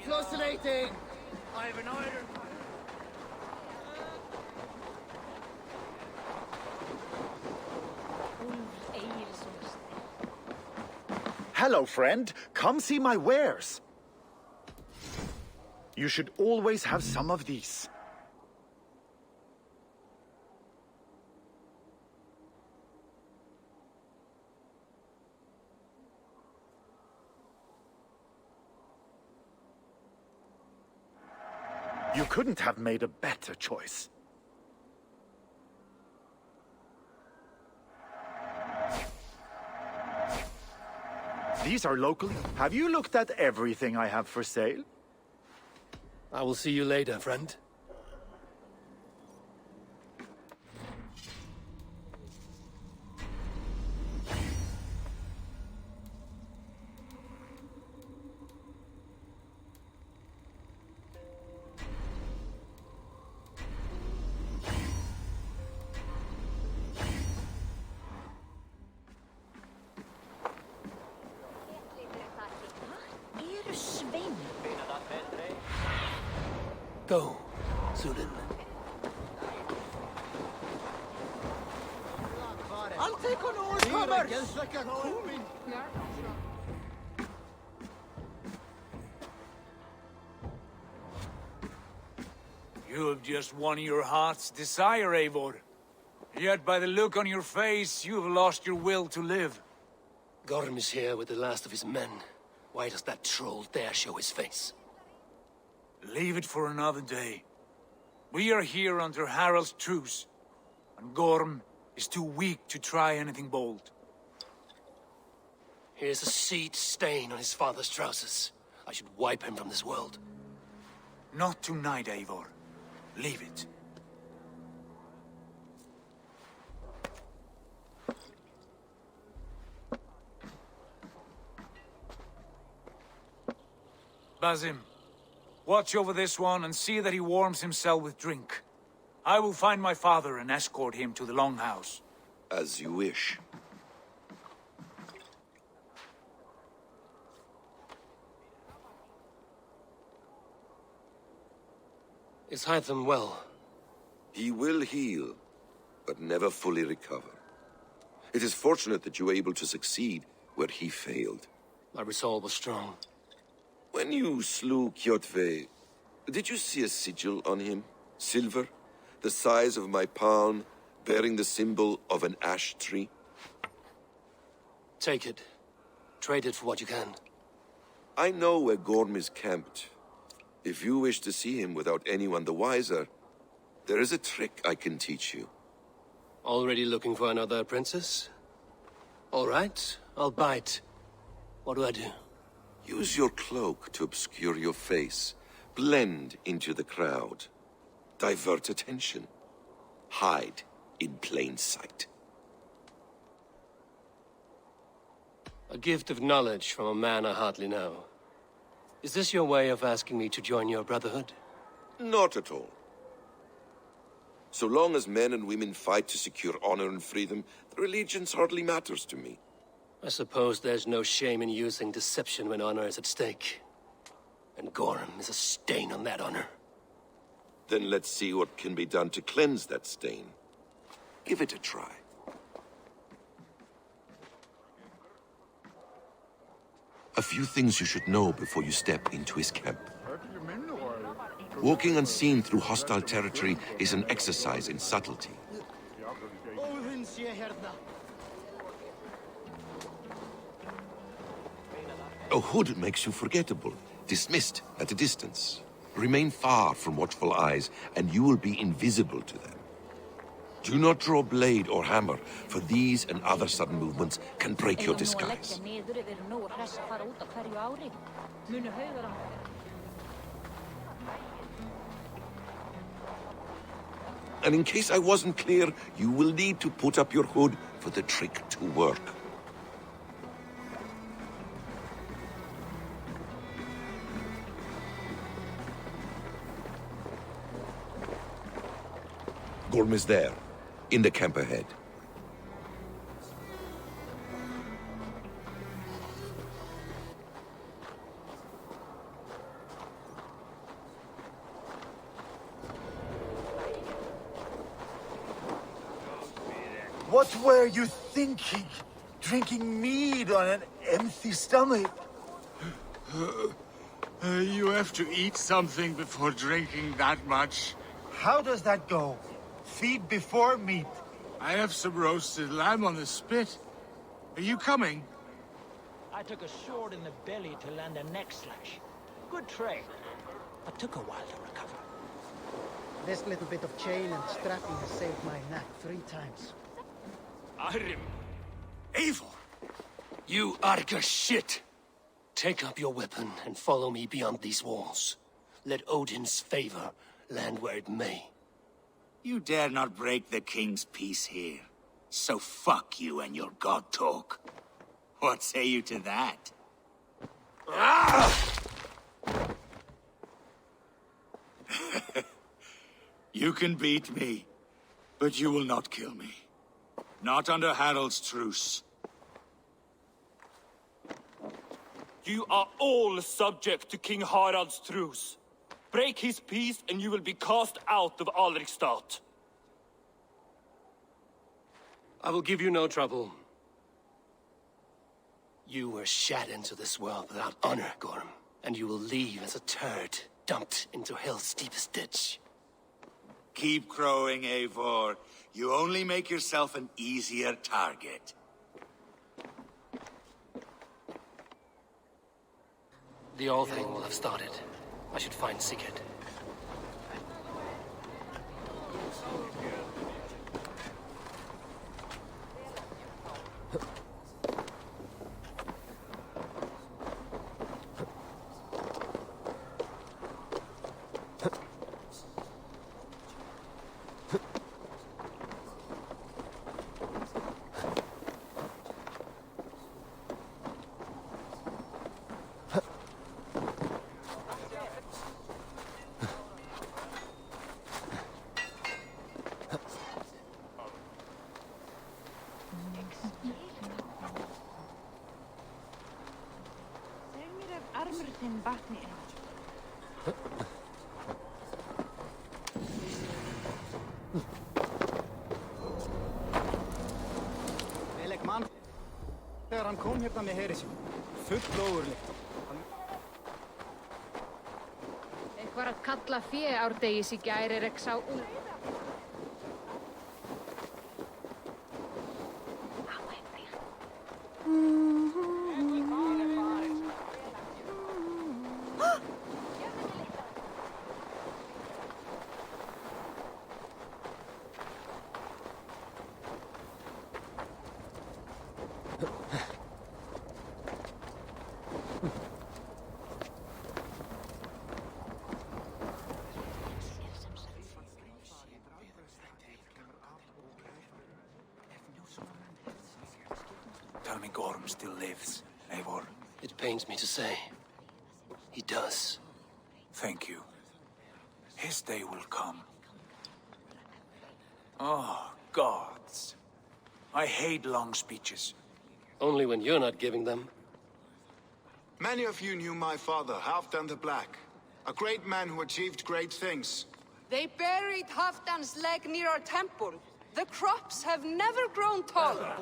fascinating. I have an order. Hello, friend. Come see my wares. You should always have some of these. You couldn't have made a better choice. These are locally. Have you looked at everything I have for sale? I will see you later, friend. Go, Sudan. I'll take on all comers! You have just won your heart's desire, Eivor. Yet by the look on your face, you have lost your will to live. Gorm is here with the last of his men. Why does that troll dare show his face? Leave it for another day. We are here under Harald's truce, and Gorm is too weak to try anything bold. Here's a seed stain on his father's trousers. I should wipe him from this world. Not tonight, Eivor. Leave it. Basim, watch over this one and see that he warms himself with drink. I will find my father and escort him to the Longhouse. As you wish. Is Hytham well? He will heal, but never fully recover. It is fortunate that you were able to succeed where he failed. My resolve was strong. When you slew Kjotve, did you see a sigil on him? Silver? The size of my palm, bearing the symbol of an ash tree? Take it. Trade it for what you can. I know where Gorm is camped. If you wish to see him without anyone the wiser, there is a trick I can teach you. Already looking for another princess? All right, I'll bite. What do I do? Use your cloak to obscure your face. Blend into the crowd. Divert attention. Hide in plain sight. A gift of knowledge from a man I hardly know. Is this your way of asking me to join your brotherhood? Not at all. So long as men and women fight to secure honor and freedom, their allegiance hardly matters to me. I suppose there's no shame in using deception when honor is at stake. And Gorm is a stain on that honor. Then let's see what can be done to cleanse that stain. Give it a try. A few things you should know before you step into his camp. Walking unseen through hostile territory is an exercise in subtlety. A hood makes you forgettable, dismissed at a distance. Remain far from watchful eyes, and you will be invisible to them. Do not draw blade or hammer, for these and other sudden movements can break your disguise. And in case I wasn't clear, you will need to put up your hood for the trick to work. Gorm is there, in the camp ahead. What were you thinking? Drinking mead on an empty stomach? You have to eat something before drinking that much. How does that go? Feed before meat. I have some roasted lamb on the spit. Are you coming? I took a sword in the belly to land a neck slash. Good trade, but took a while to recover. This little bit of chain and strapping has saved my neck 3 times. Eivor! You Arga shit! Take up your weapon and follow me beyond these walls. Let Odin's favor land where it may. You dare not break the king's peace here. So fuck you and your god talk. What say you to that? You can beat me, but you will not kill me. Not under Harald's truce. You are all subject to King Harald's truce. Break his peace and you will be cast out of Alrikstad. I will give you no trouble. You were shat into this world without honor, Gorm, and you will leave as a turd dumped into hell's deepest ditch. Keep crowing, Eivor. You only make yourself an easier target. The old thing will have started. I should find Sigurd. Veleg mann, þegar hann kom hérna með heri sín, full ógurlegt. Eitthvað að kalla fé árdegis í gær ekki sá Tell me Gorm still lives, Eivor. It pains me to say. He does. Thank you. His day will come. Oh, gods. I hate long speeches. Only when you're not giving them. Many of you knew my father, Halfdan the Black. A great man who achieved great things. They buried Halfdan's leg near our temple. The crops have never grown taller.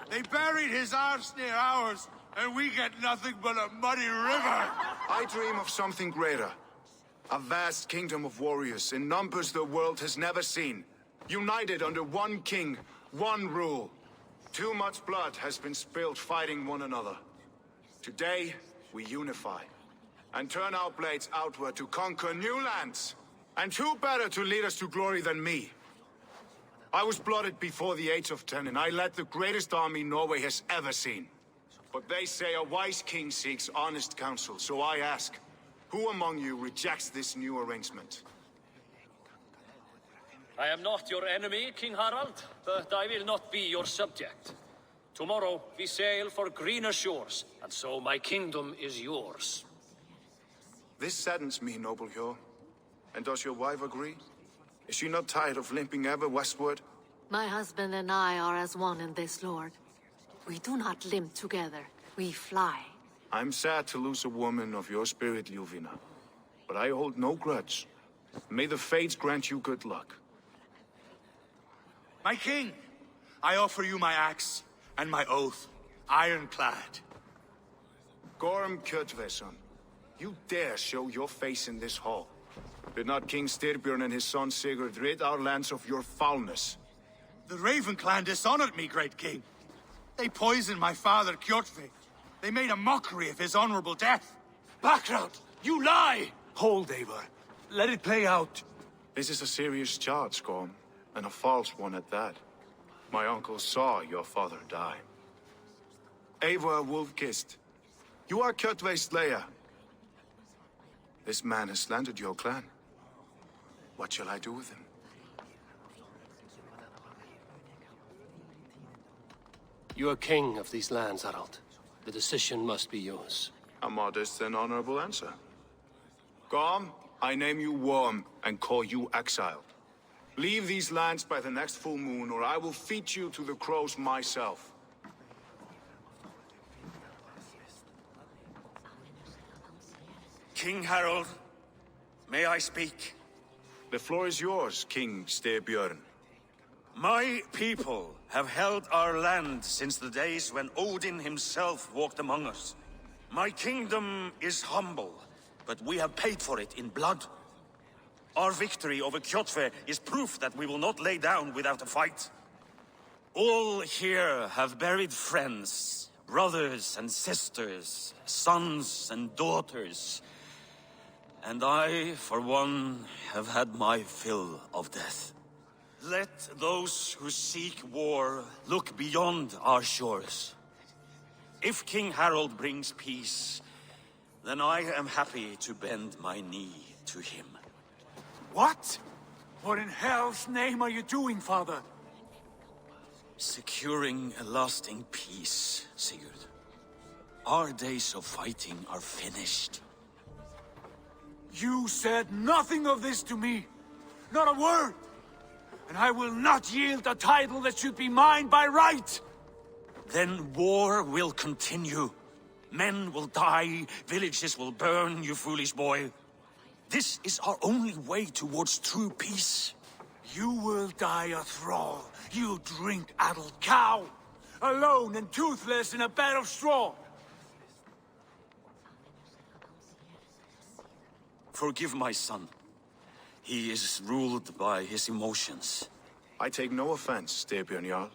They buried his arse near ours, and we get nothing but a muddy river. I dream of something greater. A vast kingdom of warriors in numbers the world has never seen. United under one king, one rule. Too much blood has been spilled fighting one another. Today, we unify. And turn our blades outward to conquer new lands. And who better to lead us to glory than me? I was blooded before the age of 10, and I led the greatest army Norway has ever seen. But they say a wise king seeks honest counsel, so I ask, who among you rejects this new arrangement? I am not your enemy, King Harald, but I will not be your subject. Tomorrow we sail for greener shores, and so my kingdom is yours. This saddens me, noble Hjor. And does your wife agree? Is she not tired of limping ever westward? My husband and I are as one in this, Lord. We do not limp together. We fly. I'm sad to lose a woman of your spirit, Ljuvina. But I hold no grudge. May the fates grant you good luck. My king, I offer you my axe and my oath, ironclad. Gorm Kjotveson, you dare show your face in this hall. Did not King Styrbjörn and his son Sigurd rid our lands of your foulness? The Raven clan dishonored me, great king. They poisoned my father, Kjotve. They made a mockery of his honorable death. Background! You lie! Hold, Eivor. Let it play out. This is a serious charge, Gorm, and a false one at that. My uncle saw your father die. Eivor Wolf-Kissed. You are Kjotve's slayer. This man has slandered your clan. What shall I do with him? You are king of these lands, Harald. The decision must be yours. A modest and honorable answer. Gorm, I name you Worm and call you exiled. Leave these lands by the next full moon, or I will feed you to the crows myself. King Harald, may I speak? The floor is yours, King Styrbjörn. My people have held our land since the days when Odin himself walked among us. My kingdom is humble, but we have paid for it in blood. Our victory over Kjotve is proof that we will not lay down without a fight. All here have buried friends, brothers and sisters, sons and daughters. And I, for one, have had my fill of death. Let those who seek war look beyond our shores. If King Harald brings peace, then I am happy to bend my knee to him. What? What in hell's name are you doing, father? Securing a lasting peace, Sigurd. Our days of fighting are finished. You said nothing of this to me. Not a word. And I will not yield a title that should be mine by right. Then war will continue. Men will die, villages will burn, you foolish boy. This is our only way towards true peace. You will die a thrall. You drink-addled cow. Alone and toothless in a bed of straw. Forgive my son. He is ruled by his emotions. I take no offense, Styrbjörn Jarl,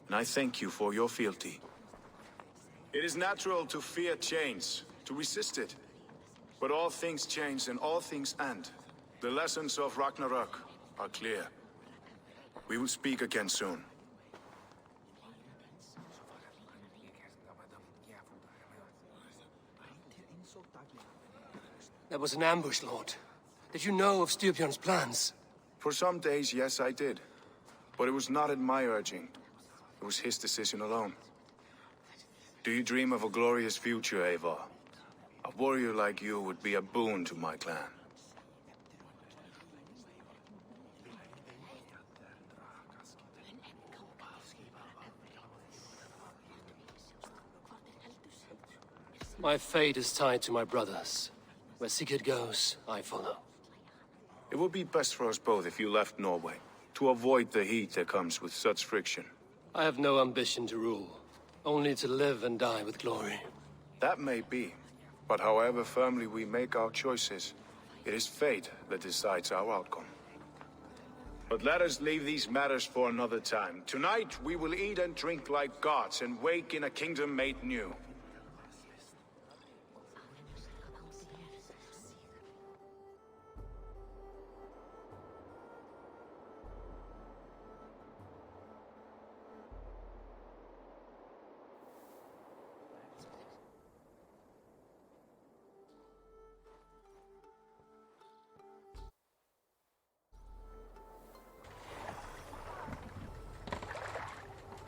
and I thank you for your fealty. It is natural to fear change, to resist it. But all things change and all things end. The lessons of Ragnarok are clear. We will speak again soon. That was an ambush, Lord. Did you know of Styrbjörn's plans? For some days, yes, I did. But it was not at my urging. It was his decision alone. Do you dream of a glorious future, Eivor? A warrior like you would be a boon to my clan. My fate is tied to my brothers. Where Sigurd goes, I follow. It would be best for us both if you left Norway, to avoid the heat that comes with such friction. I have no ambition to rule, only to live and die with glory. That may be, but however firmly we make our choices, it is fate that decides our outcome. But let us leave these matters for another time. Tonight, we will eat and drink like gods and wake in a kingdom made new.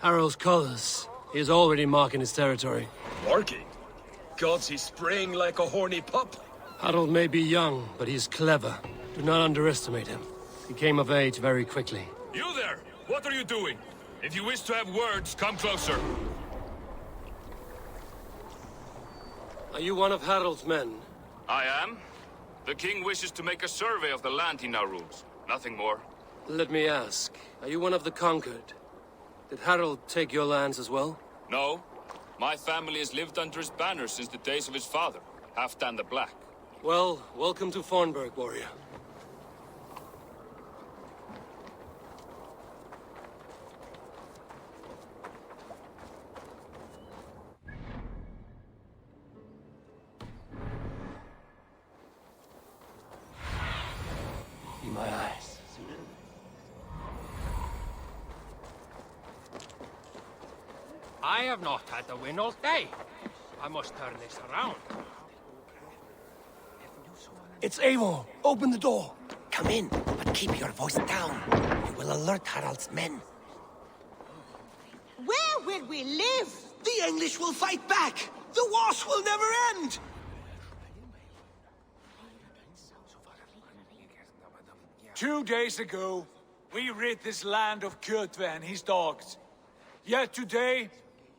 Harald's colors. He is already marking his territory. Marking? Gods, he's spraying like a horny pup. Harald may be young, but he's clever. Do not underestimate him. He came of age very quickly. You there! What are you doing? If you wish to have words, come closer. Are you one of Harald's men? I am. The king wishes to make a survey of the land he now rules. Nothing more. Let me ask, are you one of the conquered? Did Harald take your lands as well? No. My family has lived under his banner since the days of his father, Halfdan the Black. Well, welcome to Fornburg, warrior. Be my eyes. I have not had the wind all day. I must turn this around. It's Eivor. Open the door. Come in, but keep your voice down. You will alert Harald's men. Where will we live? The English will fight back! The wars will never end! 2 days ago, we rid this land of Kjotve and his dogs. Yet today,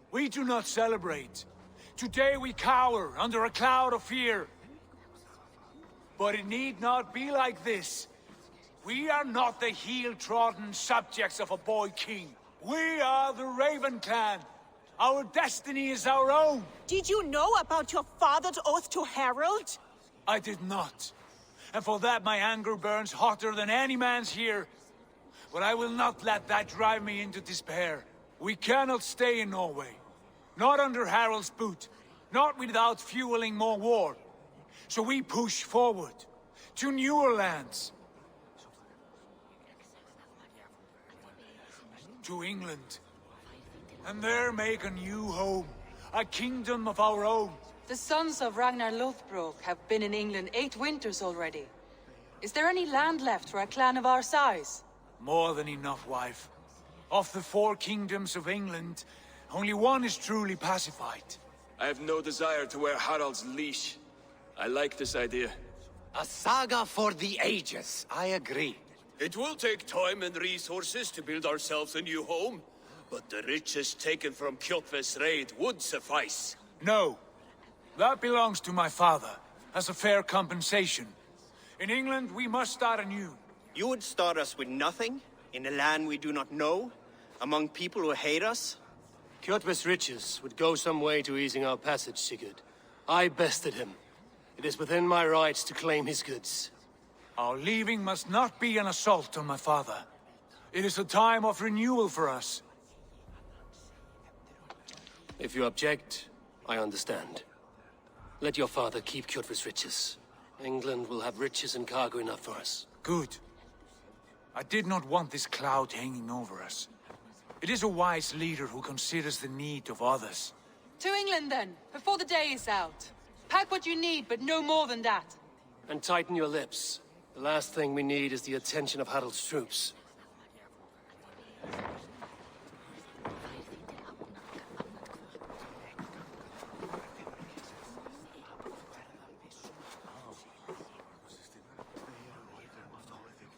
we do not celebrate. Today we cower under a cloud of fear. But it need not be like this. We are not the heel-trodden subjects of a boy king. We are the Raven clan. Our destiny is our own. Did you know about your father's oath to Harald? I did not. And for that my anger burns hotter than any man's here. But I will not let that drive me into despair. We cannot stay in Norway. Not under Harald's boot. Not without fueling more war. So we push forward. To newer lands. To England. And there make a new home. A kingdom of our own. The sons of Ragnar Lothbrok have been in England 8 winters already. Is there any land left for a clan of our size? More than enough, wife. Of the 4 kingdoms of England, only one is truly pacified. I have no desire to wear Harald's leash. I like this idea. A saga for the ages, I agree. It will take time and resources to build ourselves a new home, but the riches taken from Kjotve's raid would suffice. No. That belongs to my father, as a fair compensation. In England, we must start anew. You would start us with nothing? In a land we do not know? Among people who hate us? Kjotve's riches would go some way to easing our passage, Sigurd. I bested him. It is within my rights to claim his goods. Our leaving must not be an assault on my father. It is a time of renewal for us. If you object, I understand. Let your father keep Kjotve's riches. England will have riches and cargo enough for us. Good. I did not want this cloud hanging over us. It is a wise leader who considers the need of others. To England then, before the day is out. Pack what you need, but no more than that. And tighten your lips. The last thing we need is the attention of Harald's troops.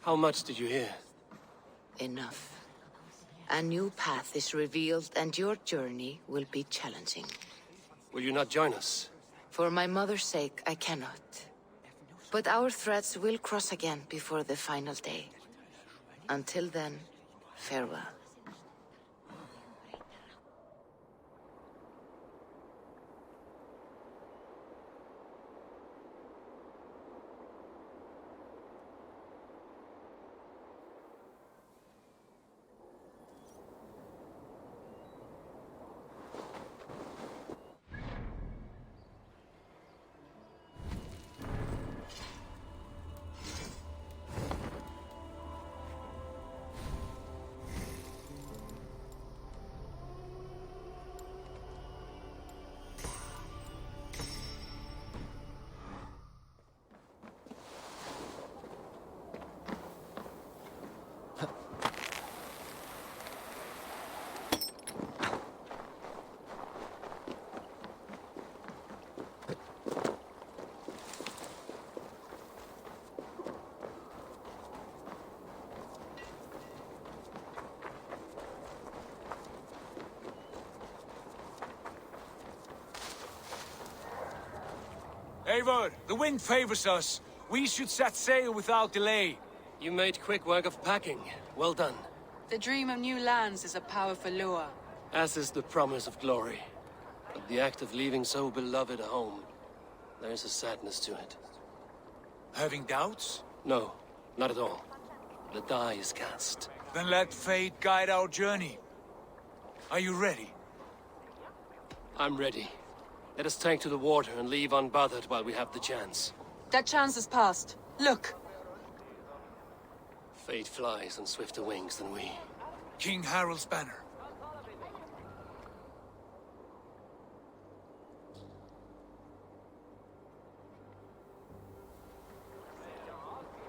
How much did you hear? Enough. A new path is revealed, and your journey will be challenging. Will you not join us? For my mother's sake, I cannot. But our threads will cross again before the final day. Until then, farewell. Eivor, the wind favors us. We should set sail without delay. You made quick work of packing. Well done. The dream of new lands is a powerful lure. As is the promise of glory. But the act of leaving so beloved a home, there is a sadness to it. Having doubts? No, not at all. The die is cast. Then let fate guide our journey. Are you ready? I'm ready. Let us take to the water and leave unbothered while we have the chance. That chance is past. Look. Fate flies on swifter wings than we. King Harald's banner.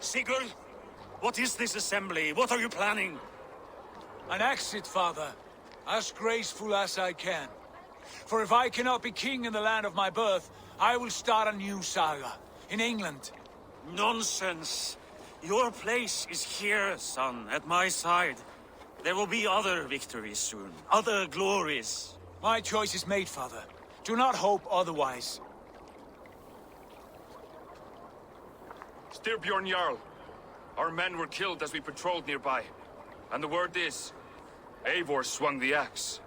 Sigurd, what is this assembly? What are you planning? An exit, father. As graceful as I can. For if I cannot be king in the land of my birth, I will start a new saga. In England. Nonsense. Your place is here, son, at my side. There will be other victories soon. Other glories. My choice is made, father. Do not hope otherwise. Styrbjorn Jarl. Our men were killed as we patrolled nearby. And the word is, Eivor swung the axe.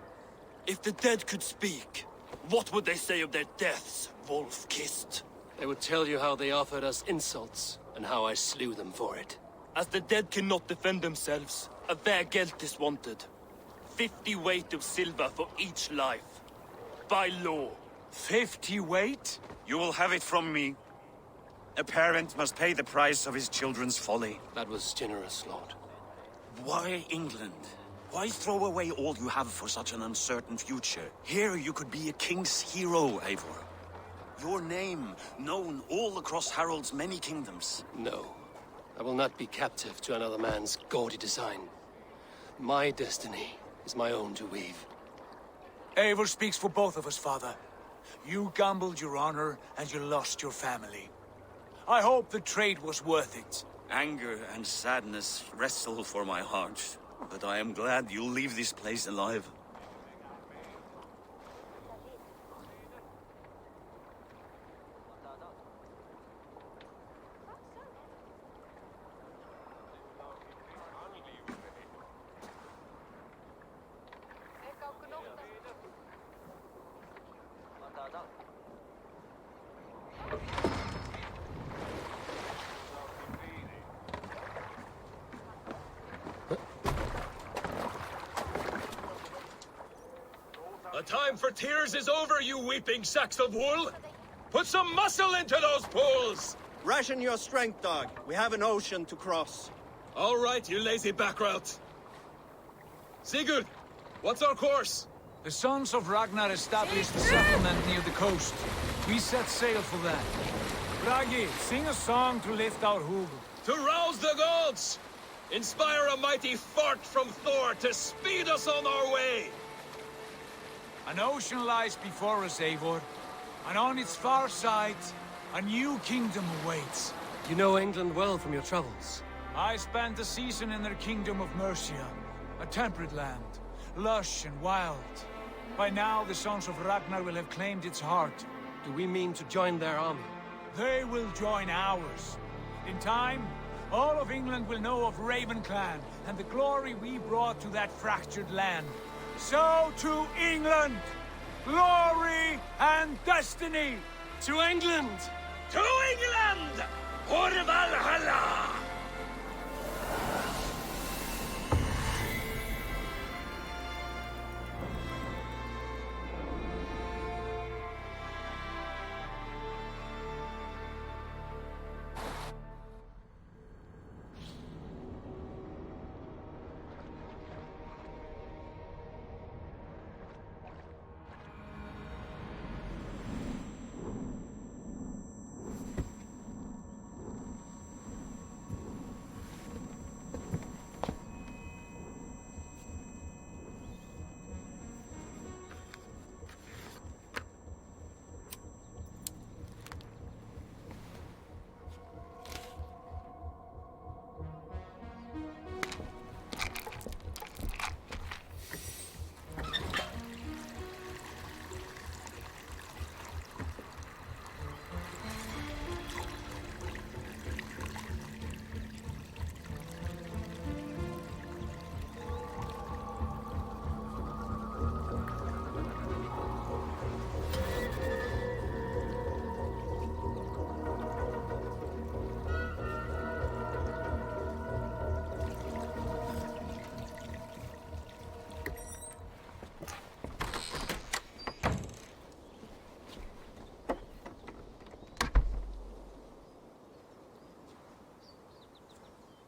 If the dead could speak, what would they say of their deaths, wolf-kissed? They would tell you how they offered us insults, and how I slew them for it. As the dead cannot defend themselves, a vergelt is wanted. 50 weight of silver for each life. By law. 50 weight? You will have it from me. A parent must pay the price of his children's folly. That was generous, Lord. Why England? Why throw away all you have for such an uncertain future? Here you could be a king's hero, Eivor. Your name known all across Harald's many kingdoms. No. I will not be captive to another man's gaudy design. My destiny is my own to weave. Eivor speaks for both of us, father. You gambled your honor, and you lost your family. I hope the trade was worth it. Anger and sadness wrestle for my heart, but I am glad you'll leave this place alive. The time for tears is over, you weeping sacks of wool! Put some muscle into those pulls! Ration your strength, dog. We have an ocean to cross. All right, you lazy backrout. Sigurd, what's our course? The sons of Ragnar established a settlement near the coast. We set sail for that. Bragi, sing a song to lift our hugel. To rouse the gods! Inspire a mighty fart from Thor to speed us on our way! An ocean lies before us, Eivor. And on its far side, a new kingdom awaits. You know England well from your travels. I spent a season in their kingdom of Mercia. A temperate land, lush and wild. By now, the sons of Ragnar will have claimed its heart. Do we mean to join their army? They will join ours. In time, all of England will know of Raven Clan and the glory we brought to that fractured land. So to England! Glory and destiny! To England! To England! For Valhalla!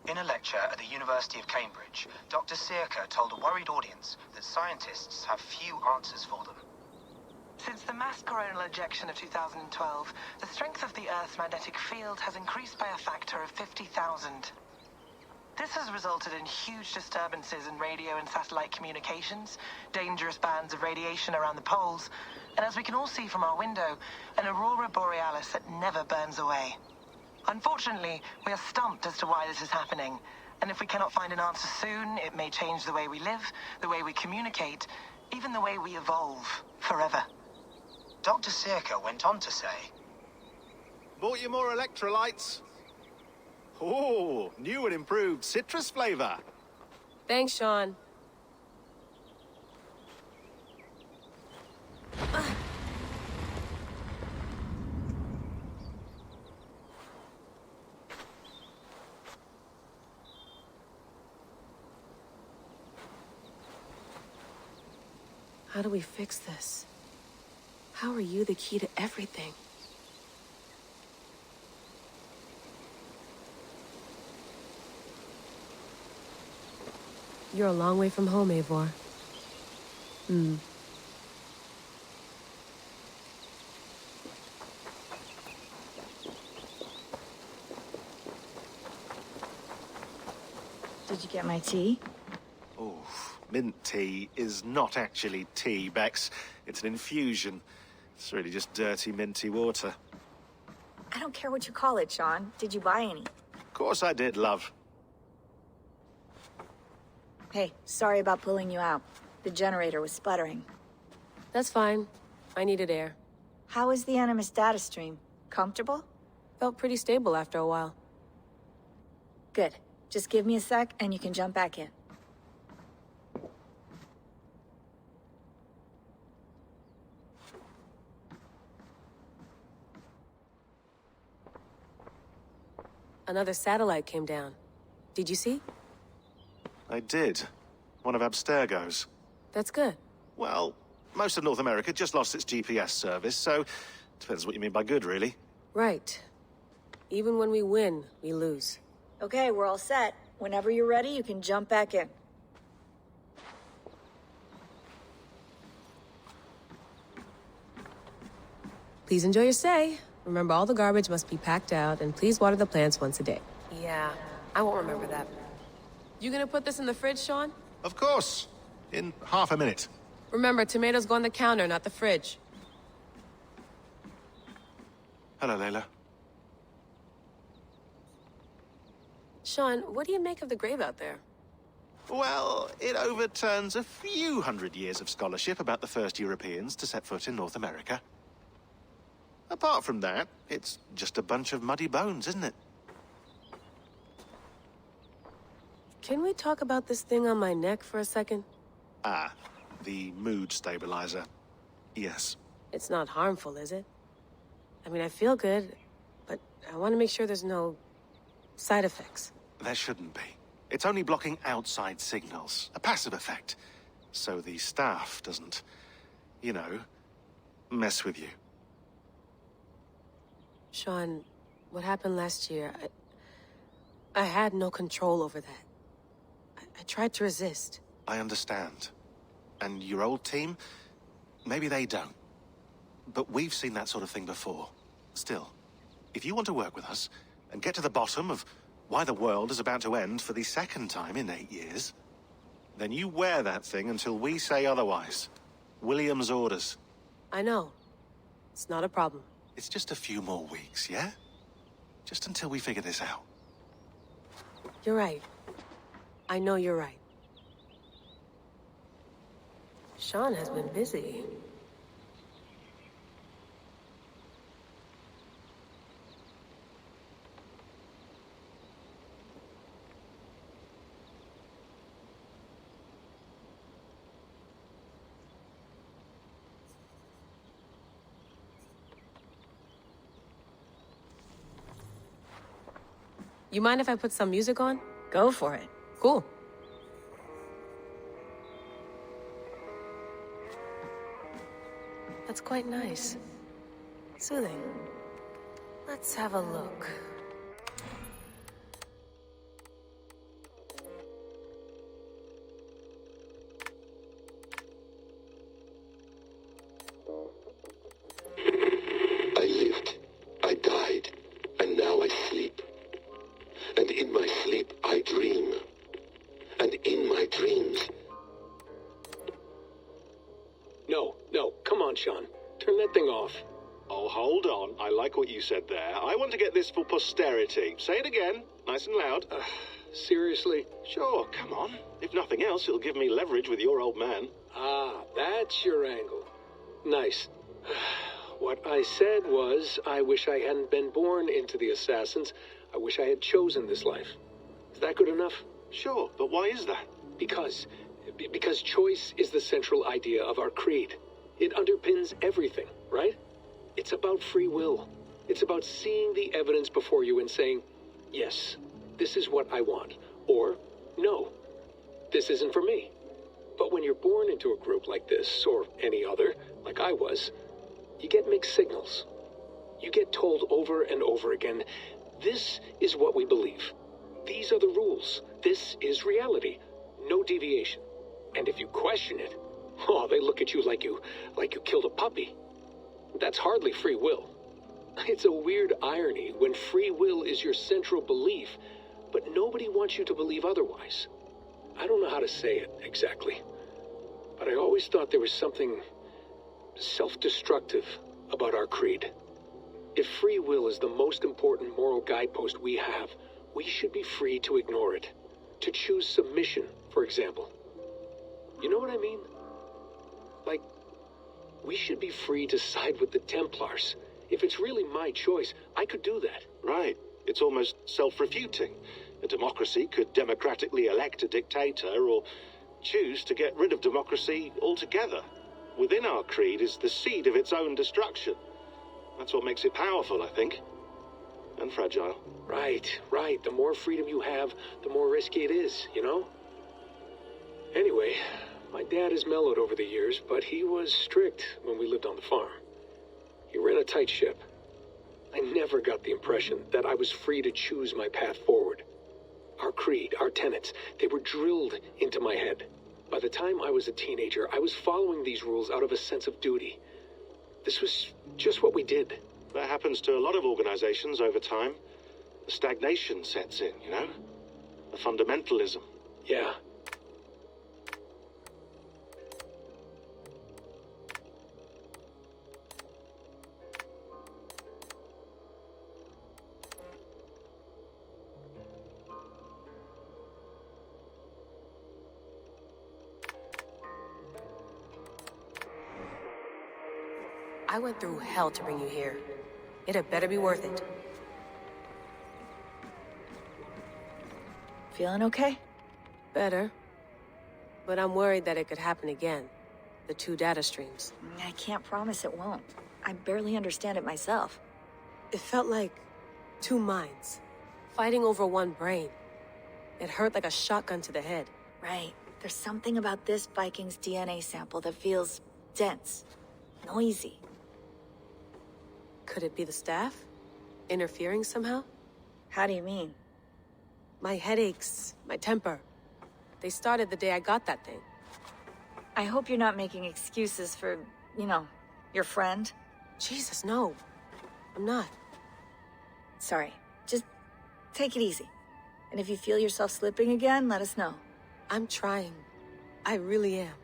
In a lecture at the University of Cambridge, Dr. Sirka told a worried audience that scientists have few answers for them. Since the mass coronal ejection of 2012, the strength of the Earth's magnetic field has increased by a factor of 50,000. This has resulted in huge disturbances in radio and satellite communications, dangerous bands of radiation around the poles, and as we can all see from our window, an aurora borealis that never burns away. Unfortunately, we are stumped as to why this is happening, and if we cannot find an answer soon, it may change the way we live, the way we communicate, even the way we evolve, forever. Dr. Circa went on to say, Bought you more electrolytes? Oh, new and improved citrus flavor. Thanks, Sean. How do we fix this? How are you the key to everything? You're a long way from home, Eivor. Did you get my tea? Oh, mint tea is not actually tea, Bex. It's an infusion. It's really just dirty, minty water. I don't care what you call it, Sean. Did you buy any? Of course I did, love. Hey, sorry about pulling you out. The generator was sputtering. That's fine. I needed air. How was the Animus data stream? Comfortable? Felt pretty stable after a while. Good. Just give me a sec and you can jump back in. Another satellite came down. Did you see? I did. One of Abstergo's. That's good. Well, most of North America just lost its GPS service, so depends what you mean by good, really. Right. Even when we win, we lose. Okay, we're all set. Whenever you're ready, you can jump back in. Please enjoy your stay. Remember, all the garbage must be packed out, and please water the plants once a day. Yeah, I won't remember that. You gonna put this in the fridge, Sean? Of course. In half a minute. Remember, tomatoes go on the counter, not the fridge. Hello, Layla. Sean, what do you make of the grave out there? Well, it overturns a few hundred years of scholarship about the first Europeans to set foot in North America. Apart from that, it's just a bunch of muddy bones, isn't it? Can we talk about this thing on my neck for a second? Ah, the mood stabilizer. Yes. It's not harmful, is it? I mean, I feel good, but I want to make sure there's no side effects. There shouldn't be. It's only blocking outside signals, a passive effect. So the staff doesn't, you know, mess with you. Sean, what happened last year, I had no control over that. I tried to resist. I understand. And your old team, maybe they don't. But we've seen that sort of thing before. Still, if you want to work with us and get to the bottom of why the world is about to end for the second time in 8 years, then you wear that thing until we say otherwise. William's orders. I know. It's not a problem. It's just a few more weeks, yeah? Just until we figure this out. You're right. I know you're right. Sean has been busy. You mind if I put some music on? Go for it. Cool. That's quite nice. Soothing. Let's have a look. like what you said there. I want to get this for posterity. Say it again, nice and loud. Seriously? Sure, come on. If nothing else, it'll give me leverage with your old man. Ah, that's your angle. Nice. What I said was, I wish I hadn't been born into the Assassins. I wish I had chosen this life. Is that good enough? Sure, but why is that? Because choice is the central idea of our creed. It underpins everything, right? It's about free will. It's about seeing the evidence before you and saying, yes, this is what I want. Or, no, this isn't for me. But when you're born into a group like this, or any other, like I was, you get mixed signals. You get told over and over again, this is what we believe. These are the rules. This is reality. No deviation. And if you question it, oh, they look at you like you killed a puppy. That's hardly free will. It's a weird irony when free will is your central belief, but nobody wants you to believe otherwise. I don't know how to say it exactly, but I always thought there was something self-destructive about our creed. If free will is the most important moral guidepost we have, we should be free to ignore it. To choose submission, for example. You know what I mean? Like, we should be free to side with the Templars. If it's really my choice, I could do that. Right. It's almost self-refuting. A democracy could democratically elect a dictator or choose to get rid of democracy altogether. Within our creed is the seed of its own destruction. That's what makes it powerful, I think. And fragile. Right. The more freedom you have, the more risky it is, you know? Anyway, my dad has mellowed over the years, but he was strict when we lived on the farm. He ran a tight ship. I never got the impression that I was free to choose my path forward. Our creed, our tenets, they were drilled into my head. By the time I was a teenager, I was following these rules out of a sense of duty. This was just what we did. That happens to a lot of organizations over time. The stagnation sets in, you know? The fundamentalism. Yeah. I went through hell to bring you here. It had better be worth it. Feeling okay? Better. But I'm worried that it could happen again. The 2 data streams. I can't promise it won't. I barely understand it myself. It felt like 2 minds, fighting over 1 brain. It hurt like a shotgun to the head. Right. There's something about this Viking's DNA sample that feels dense, noisy. Could it be the staff? Interfering somehow? How do you mean? My headaches, my temper. They started the day I got that thing. I hope you're not making excuses for, you know, your friend. Jesus, no. I'm not. Sorry. Just take it easy. And if you feel yourself slipping again, let us know. I'm trying. I really am.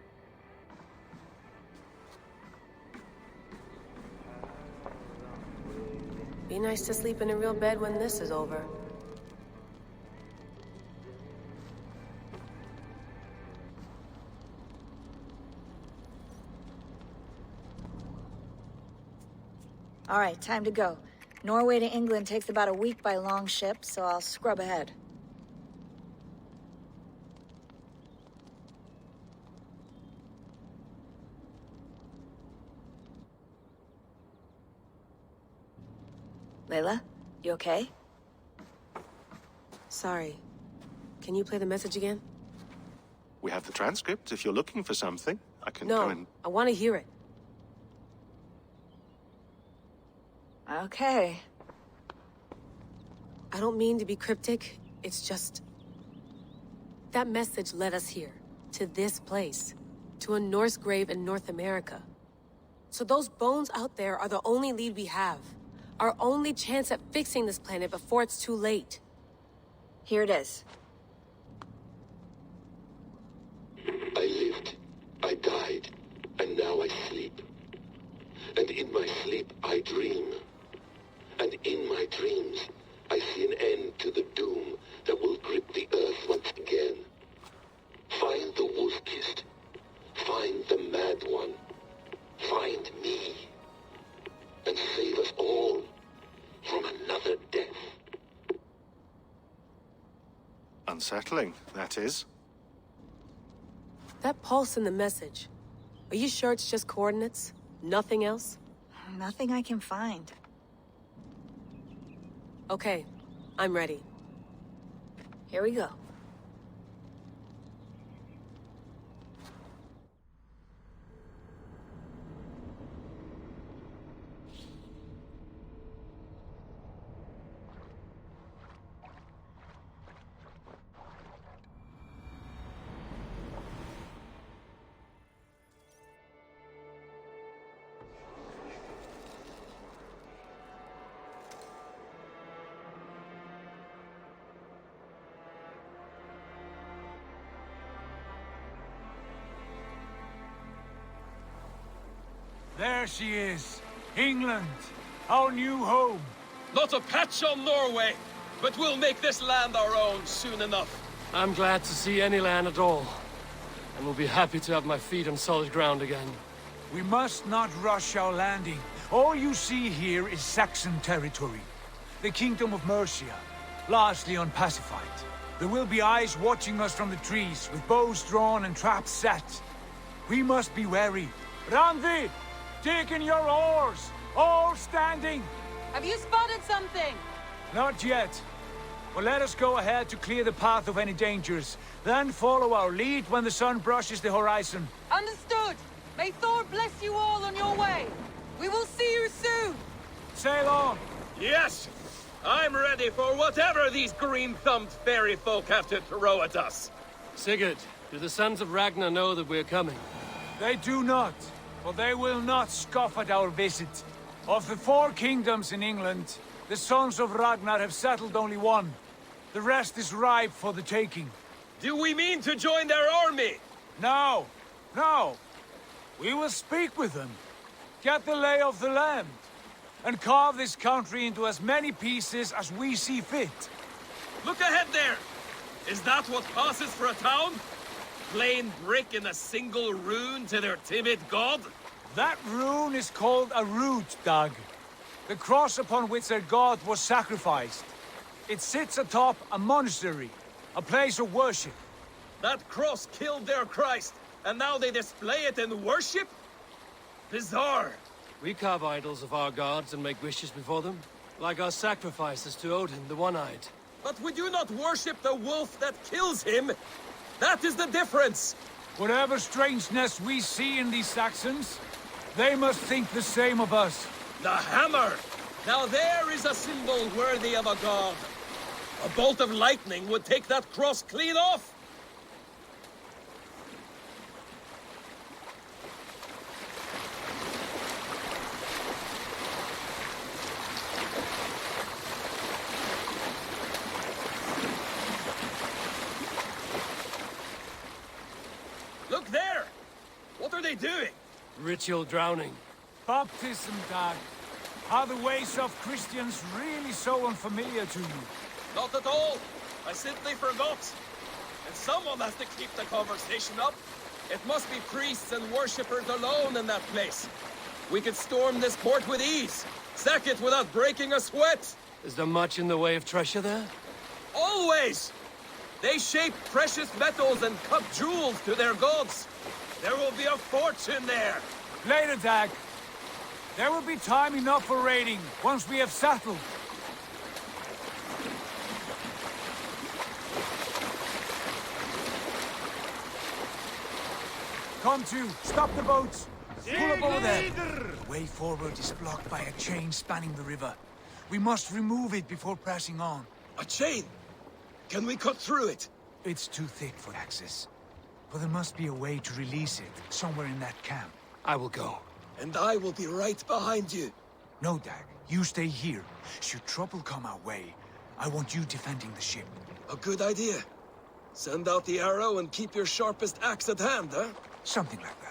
Be nice to sleep in a real bed when this is over. All right, time to go. Norway to England takes about a week by long ship, so I'll scrub ahead. Layla, you okay? Sorry. Can you play the message again? We have the transcript. If you're looking for something, I can No, go and... I want to hear it. Okay. I don't mean to be cryptic. It's just... that message led us here. To this place. To a Norse grave in North America. So those bones out there are the only lead we have. Our only chance at fixing this planet before it's too late. Here it is. I lived, I died, and now I sleep. And in my sleep I dream. In my dreams, I see an end to the doom that will grip the Earth once again. Find the wolf-kissed. Find the mad one. Find me. And save us all from another death. Unsettling, that is. That pulse in the message. Are you sure it's just coordinates? Nothing else? Nothing I can find. Okay, I'm ready. Here we go. There she is. England, our new home. Not a patch on Norway, but we'll make this land our own soon enough. I'm glad to see any land at all. And will be happy to have my feet on solid ground again. We must not rush our landing. All you see here is Saxon territory. The Kingdom of Mercia, largely unpacified. There will be eyes watching us from the trees, with bows drawn and traps set. We must be wary. Randvi! Dig in your oars! All standing! Have you spotted something? Not yet. But let us go ahead to clear the path of any dangers. Then follow our lead when the sun brushes the horizon. Understood! May Thor bless you all on your way! We will see you soon! Sail on! Yes! I'm ready for whatever these green-thumbed fairy folk have to throw at us. Sigurd, do the sons of Ragnar know that we're coming? They do not. For they will not scoff at our visit. Of the 4 kingdoms in England, the sons of Ragnar have settled only one. The rest is ripe for the taking. Do we mean to join their army? No, no. We will speak with them, get the lay of the land, and carve this country into as many pieces as we see fit. Look ahead there! Is that what passes for a town? Plain brick in a single rune to their timid god? That rune is called a root, Dag. The cross upon which their god was sacrificed. It sits atop a monastery, a place of worship. That cross killed their Christ, and now they display it in worship? Bizarre. We carve idols of our gods and make wishes before them, like our sacrifices to Odin, the One-Eyed. But we do not worship the wolf that kills him. That is the difference! Whatever strangeness we see in these Saxons, they must think the same of us. The hammer! Now there is a symbol worthy of a god. A bolt of lightning would take that cross clean off! Look there! What are they doing? Ritual drowning. Baptism, Dag. Are the ways of Christians really so unfamiliar to you? Not at all. I simply forgot. And someone has to keep the conversation up. It must be priests and worshippers alone in that place. We could storm this port with ease. Sack it without breaking a sweat. Is there much in the way of treasure there? Always! They shape precious metals and cut jewels to their gods. There will be a fortune there. Later, Dag. There will be time enough for raiding, once we have settled. Come to, stop the boats! Pull up over there! The way forward is blocked by a chain spanning the river. We must remove it before pressing on. A chain? Can we cut through it? It's too thick for access. But there must be a way to release it, somewhere in that camp. I will go. And I will be right behind you. No, Dag. You stay here. Should trouble come our way, I want you defending the ship. A good idea. Send out the arrow and keep your sharpest axe at hand, huh? Something like that.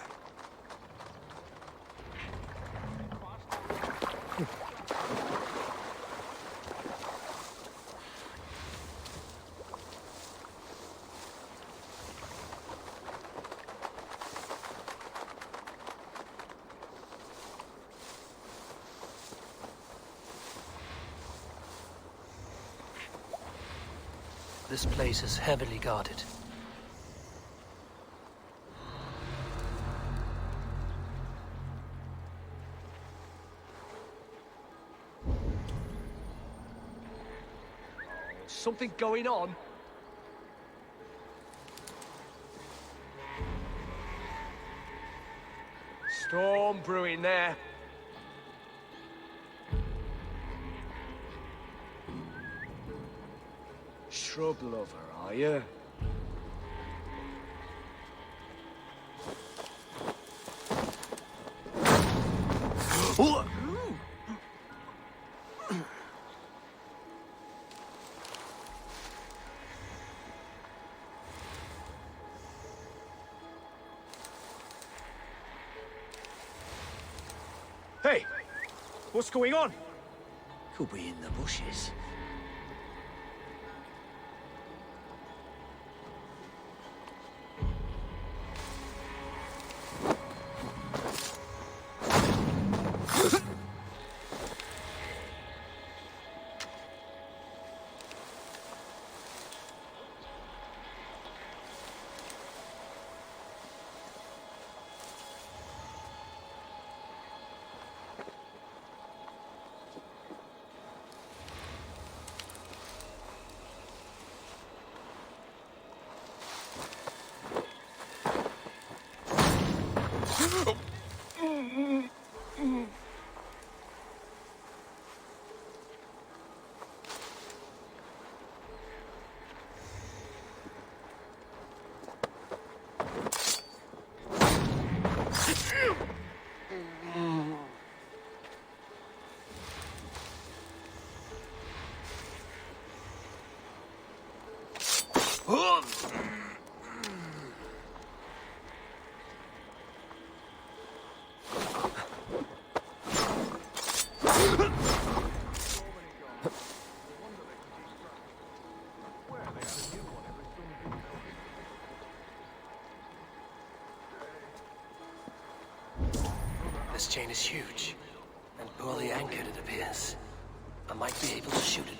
This place is heavily guarded. Something going on? Storm brewing there. Shrub lover, are you? Hey! What's going on? Could be in the bushes. This chain is huge, and poorly anchored, it appears. I might be able to shoot it.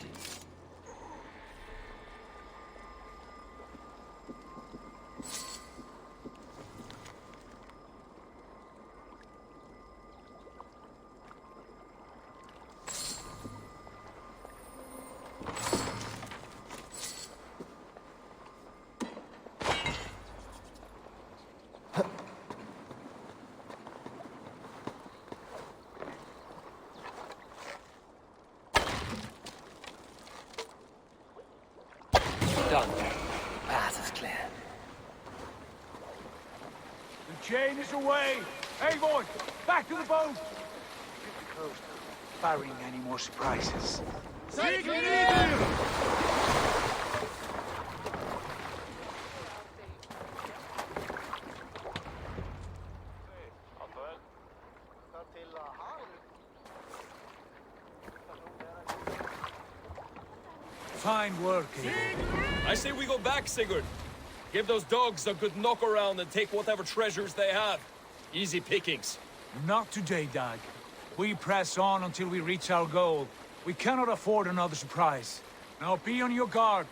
Done. Path is clear. The chain is away! Eivor, back to the boat! Keep it close, barring any more surprises. Take it easy! Fine work, Eivor. I say we go back, Sigurd. Give those dogs a good knock around and take whatever treasures they have. Easy pickings. Not today, Dag. We press on until we reach our goal. We cannot afford another surprise. Now be on your guard.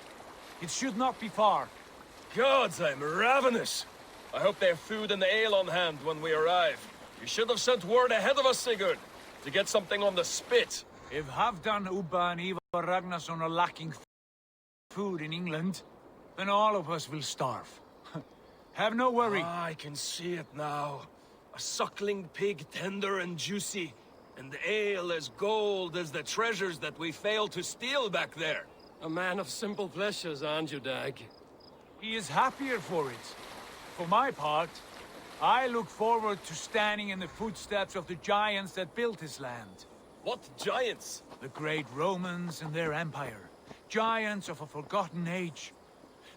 It should not be far. Gods, I'm ravenous. I hope they have food and ale on hand when we arrive. You should have sent word ahead of us, Sigurd, to get something on the spit. If Halfdan, Ubba, and Ivar Ragnarsson are lacking food in England, then all of us will starve. Have no worry. I can see it now. A suckling pig, tender and juicy, and ale as gold as the treasures that we failed to steal back there. A man of simple pleasures, aren't you, Dag? He is happier for it. For my part, I look forward to standing in the footsteps of the giants that built this land. What giants? The great Romans and their empire. Giants of a forgotten age.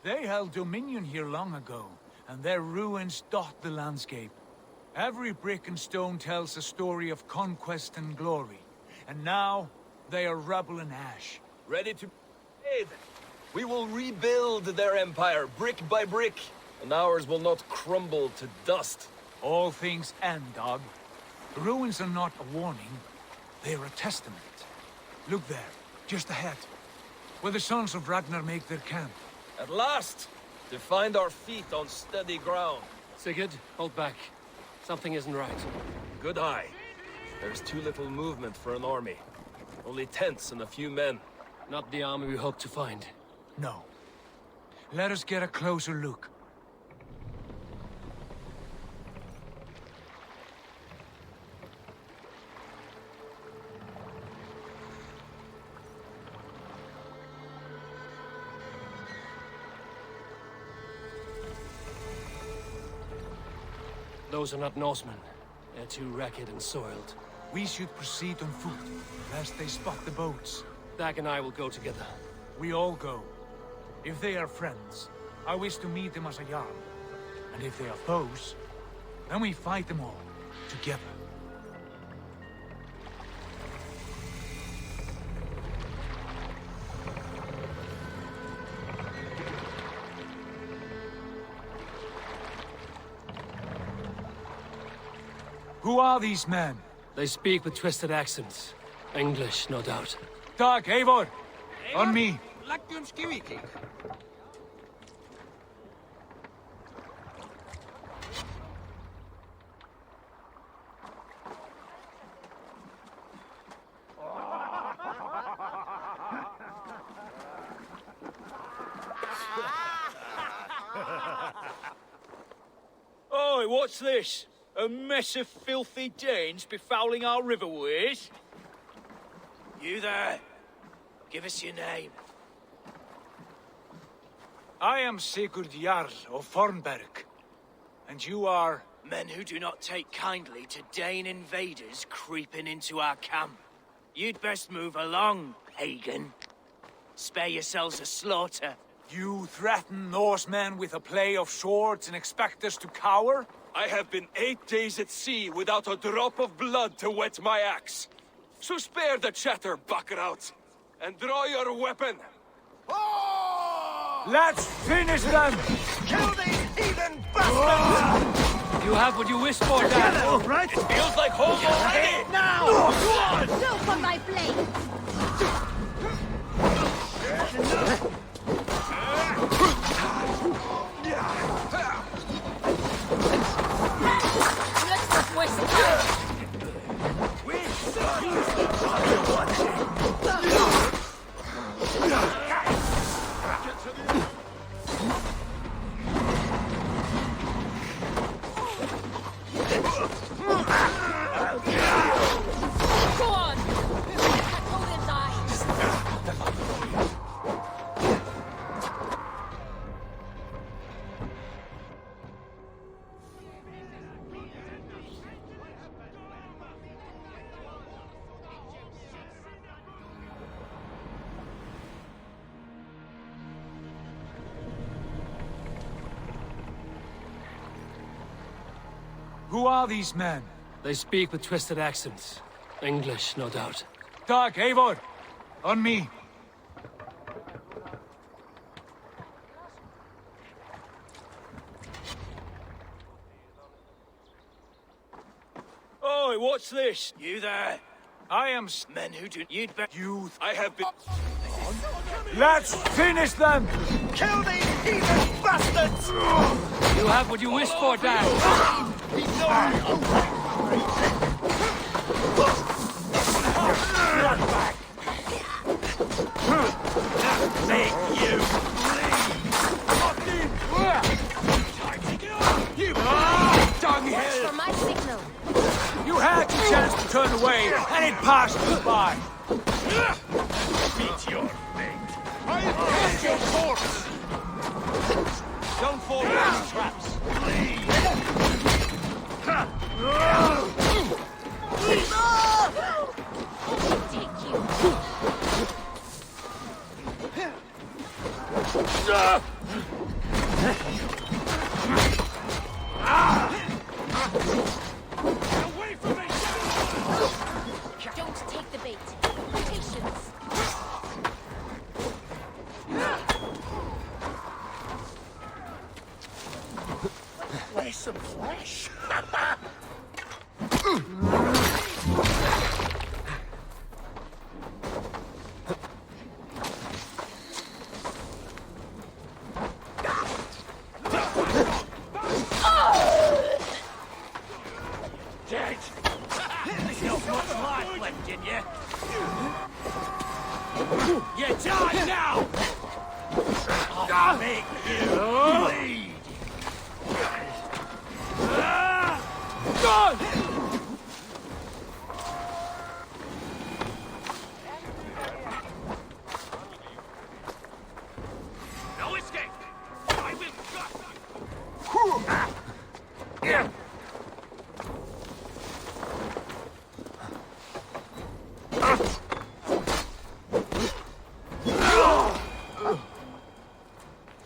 They held dominion here long ago, and their ruins dot the landscape. Every brick and stone tells a story of conquest and glory. And now, they are rubble and ash. Ready to aid. We will rebuild their empire, brick by brick, and ours will not crumble to dust. All things end, Dog. The ruins are not a warning. They are a testament. Look there, just ahead. Where the sons of Ragnar make their camp. At last! To find our feet on steady ground. Sigurd, hold back. Something isn't right. Good eye. There's too little movement for an army. Only tents and a few men. Not the army we hoped to find. No. Let us get a closer look. Those are not Norsemen. They're too ragged and soiled. We should proceed on foot, lest they spot the boats. Dag and I will go together. We all go. If they are friends, I wish to meet them as a jarl. And if they are foes, then we fight them all, together. Who are these men? They speak with twisted accents. English, no doubt. Dag, Eivor! On me! Oi, what's this? A mess of filthy Danes befouling our riverways? You there! Give us your name. I am Sigurd Jarl of Fornberg. And you are... Men who do not take kindly to Dane invaders creeping into our camp. You'd best move along, pagan. Spare yourselves a slaughter. You threaten Norsemen with a play of swords and expect us to cower? I have been 8 days at sea without a drop of blood to wet my axe. So spare the chatter, buckerout, and draw your weapon. Let's finish them! Kill these heathen bastards! You have what you wish for, Dad. All right. It feels like home already. Now! Go for my blade! Let's not waste time! Go on! Hold his eyes! Who are these men? They speak with twisted accents. English, no doubt. Dag, Eivor! On me! Oi, what's this? You there? I am... Men who do... You'd bet... Youth. I have been... Let's finish them! Kill these heathen bastards! You have what you wish for, Dad. Make you Watch for my signal! You had your chance to turn away, and it passed you by. meet your fate. I'll get your corpse! Don't fall into these traps. Take you. Away from me! Don't take the bait. Patience. Lay some flesh. No escape! I will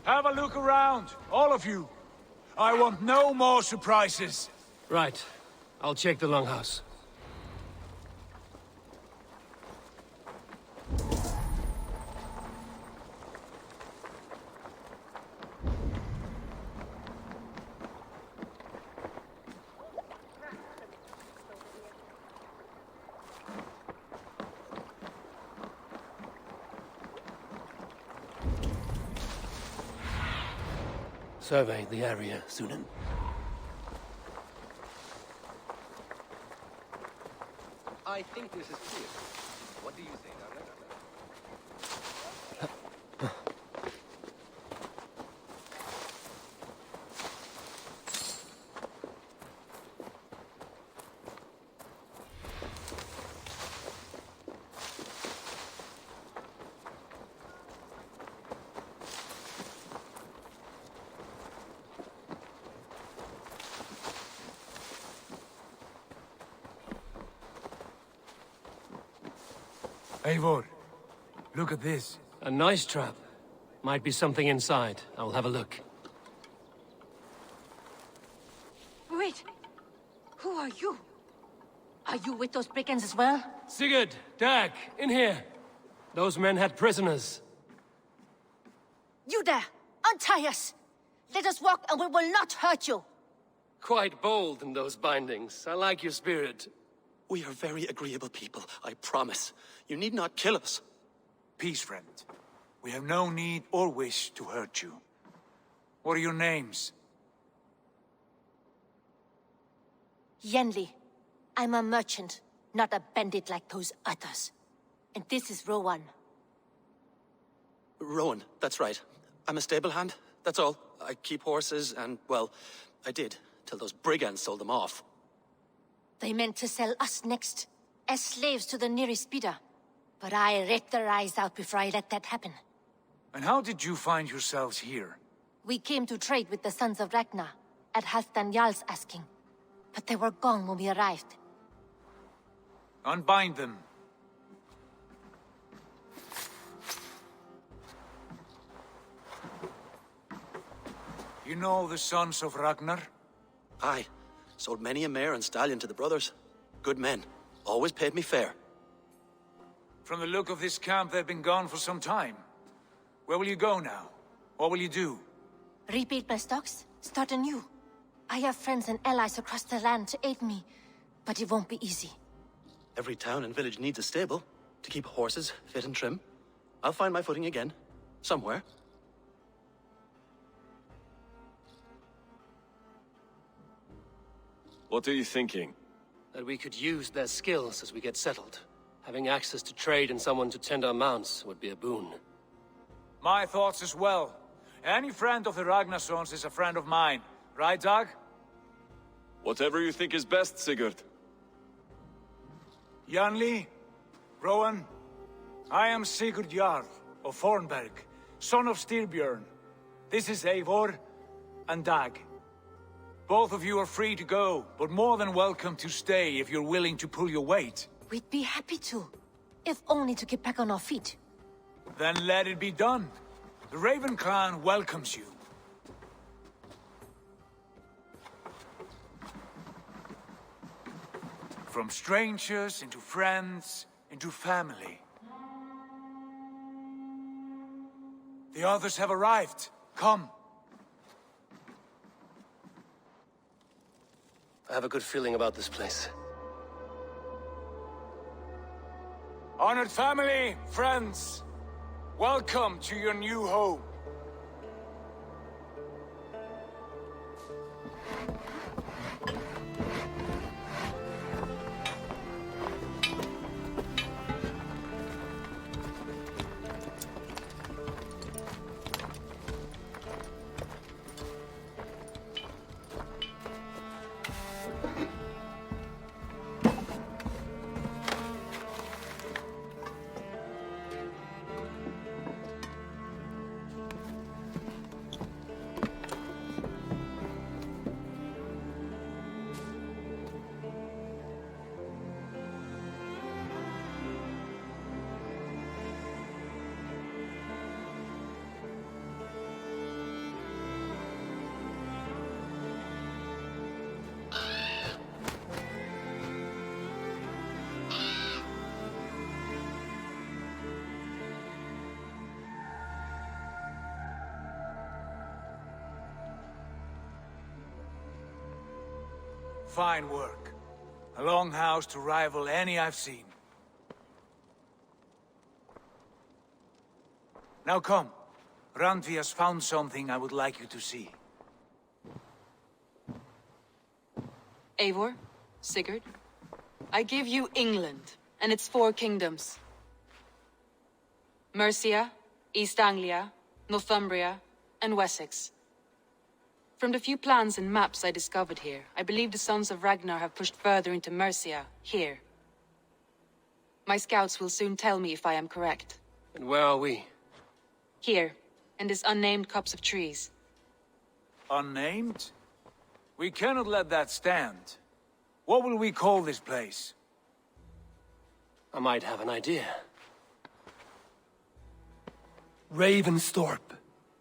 Have a look around, all of you. I want no more surprises. Right. I'll check the longhouse. Survey the area, Sunan. I think this is clear. What do you think? Eivor, look at this. A nice trap. Might be something inside. I'll have a look. Wait. Who are you? Are you with those brigands as well? Sigurd, Dag, in here. Those men had prisoners. You there! Untie us! Let us walk and we will not hurt you! Quite bold in those bindings. I like your spirit. We are very agreeable people, I promise. You need not kill us. Peace, friend. We have no need or wish to hurt you. What are your names? Yenli. I'm a merchant, not a bandit like those others. And this is Rowan. Rowan, that's right. I'm a stable hand, that's all. I keep horses and, well, I did, till those brigands sold them off. They meant to sell us next, as slaves to the nearest speeder. But I ripped their eyes out before I let that happen. And how did you find yourselves here? We came to trade with the Sons of Ragnar, at Halfdan Jarl's asking. But they were gone when we arrived. Unbind them. You know the Sons of Ragnar? Aye. Sold many a mare and stallion to the brothers. Good men. Always paid me fair. From the look of this camp, they've been gone for some time. Where will you go now? What will you do? Rebuild my stocks, start anew. I have friends and allies across the land to aid me, but it won't be easy. Every town and village needs a stable to keep horses fit and trim. I'll find my footing again. Somewhere. What are you thinking? That we could use their skills as we get settled. Having access to trade and someone to tend our mounts would be a boon. My thoughts as well. Any friend of the Ragnarsons is a friend of mine. Right, Dag? Whatever you think is best, Sigurd. Janli, Rowan, I am Sigurd Jarl of Fornberg, son of Styrbjörn. This is Eivor and Dag. Both of you are free to go, but more than welcome to stay if you're willing to pull your weight. We'd be happy to, if only to get back on our feet. Then let it be done. The Raven clan welcomes you. From strangers into friends, into family. The others have arrived. Come. I have a good feeling about this place. Honored family, friends, welcome to your new home. fine work. A longhouse to rival any I've seen. Now come. Randvi has found something I would like you to see. Eivor, Sigurd, I give you England and its 4 kingdoms. Mercia, East Anglia, Northumbria, and Wessex. From the few plans and maps I discovered here, I believe the Sons of Ragnar have pushed further into Mercia, here. My scouts will soon tell me if I am correct. And where are we? Here, in this unnamed copse of trees. Unnamed? We cannot let that stand. What will we call this place? I might have an idea. Ravensthorpe.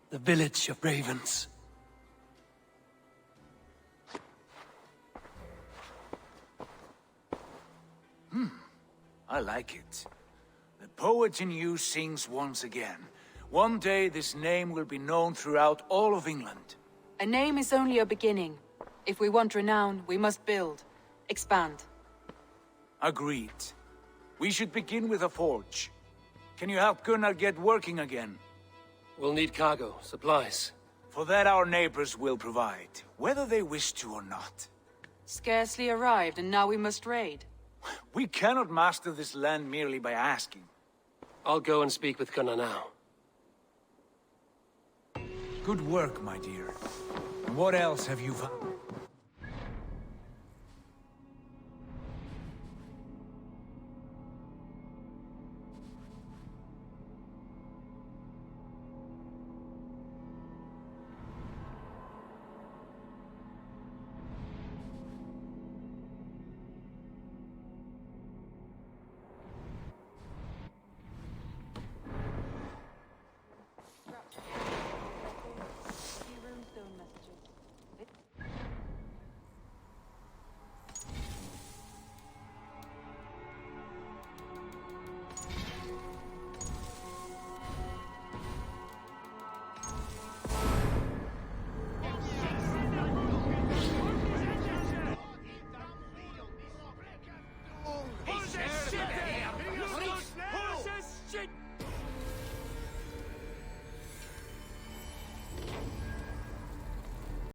The village of ravens. I like it. The poet in you sings once again. One day this name will be known throughout all of England. A name is only a beginning. If we want renown, we must build. Expand. Agreed. We should begin with a forge. Can you help Gunnar get working again? We'll need cargo, supplies. For that our neighbors will provide, whether they wish to or not. Scarcely arrived, and now we must raid. We cannot master this land merely by asking. I'll go and speak with Gunnar now. Good work, my dear. And what else have you found?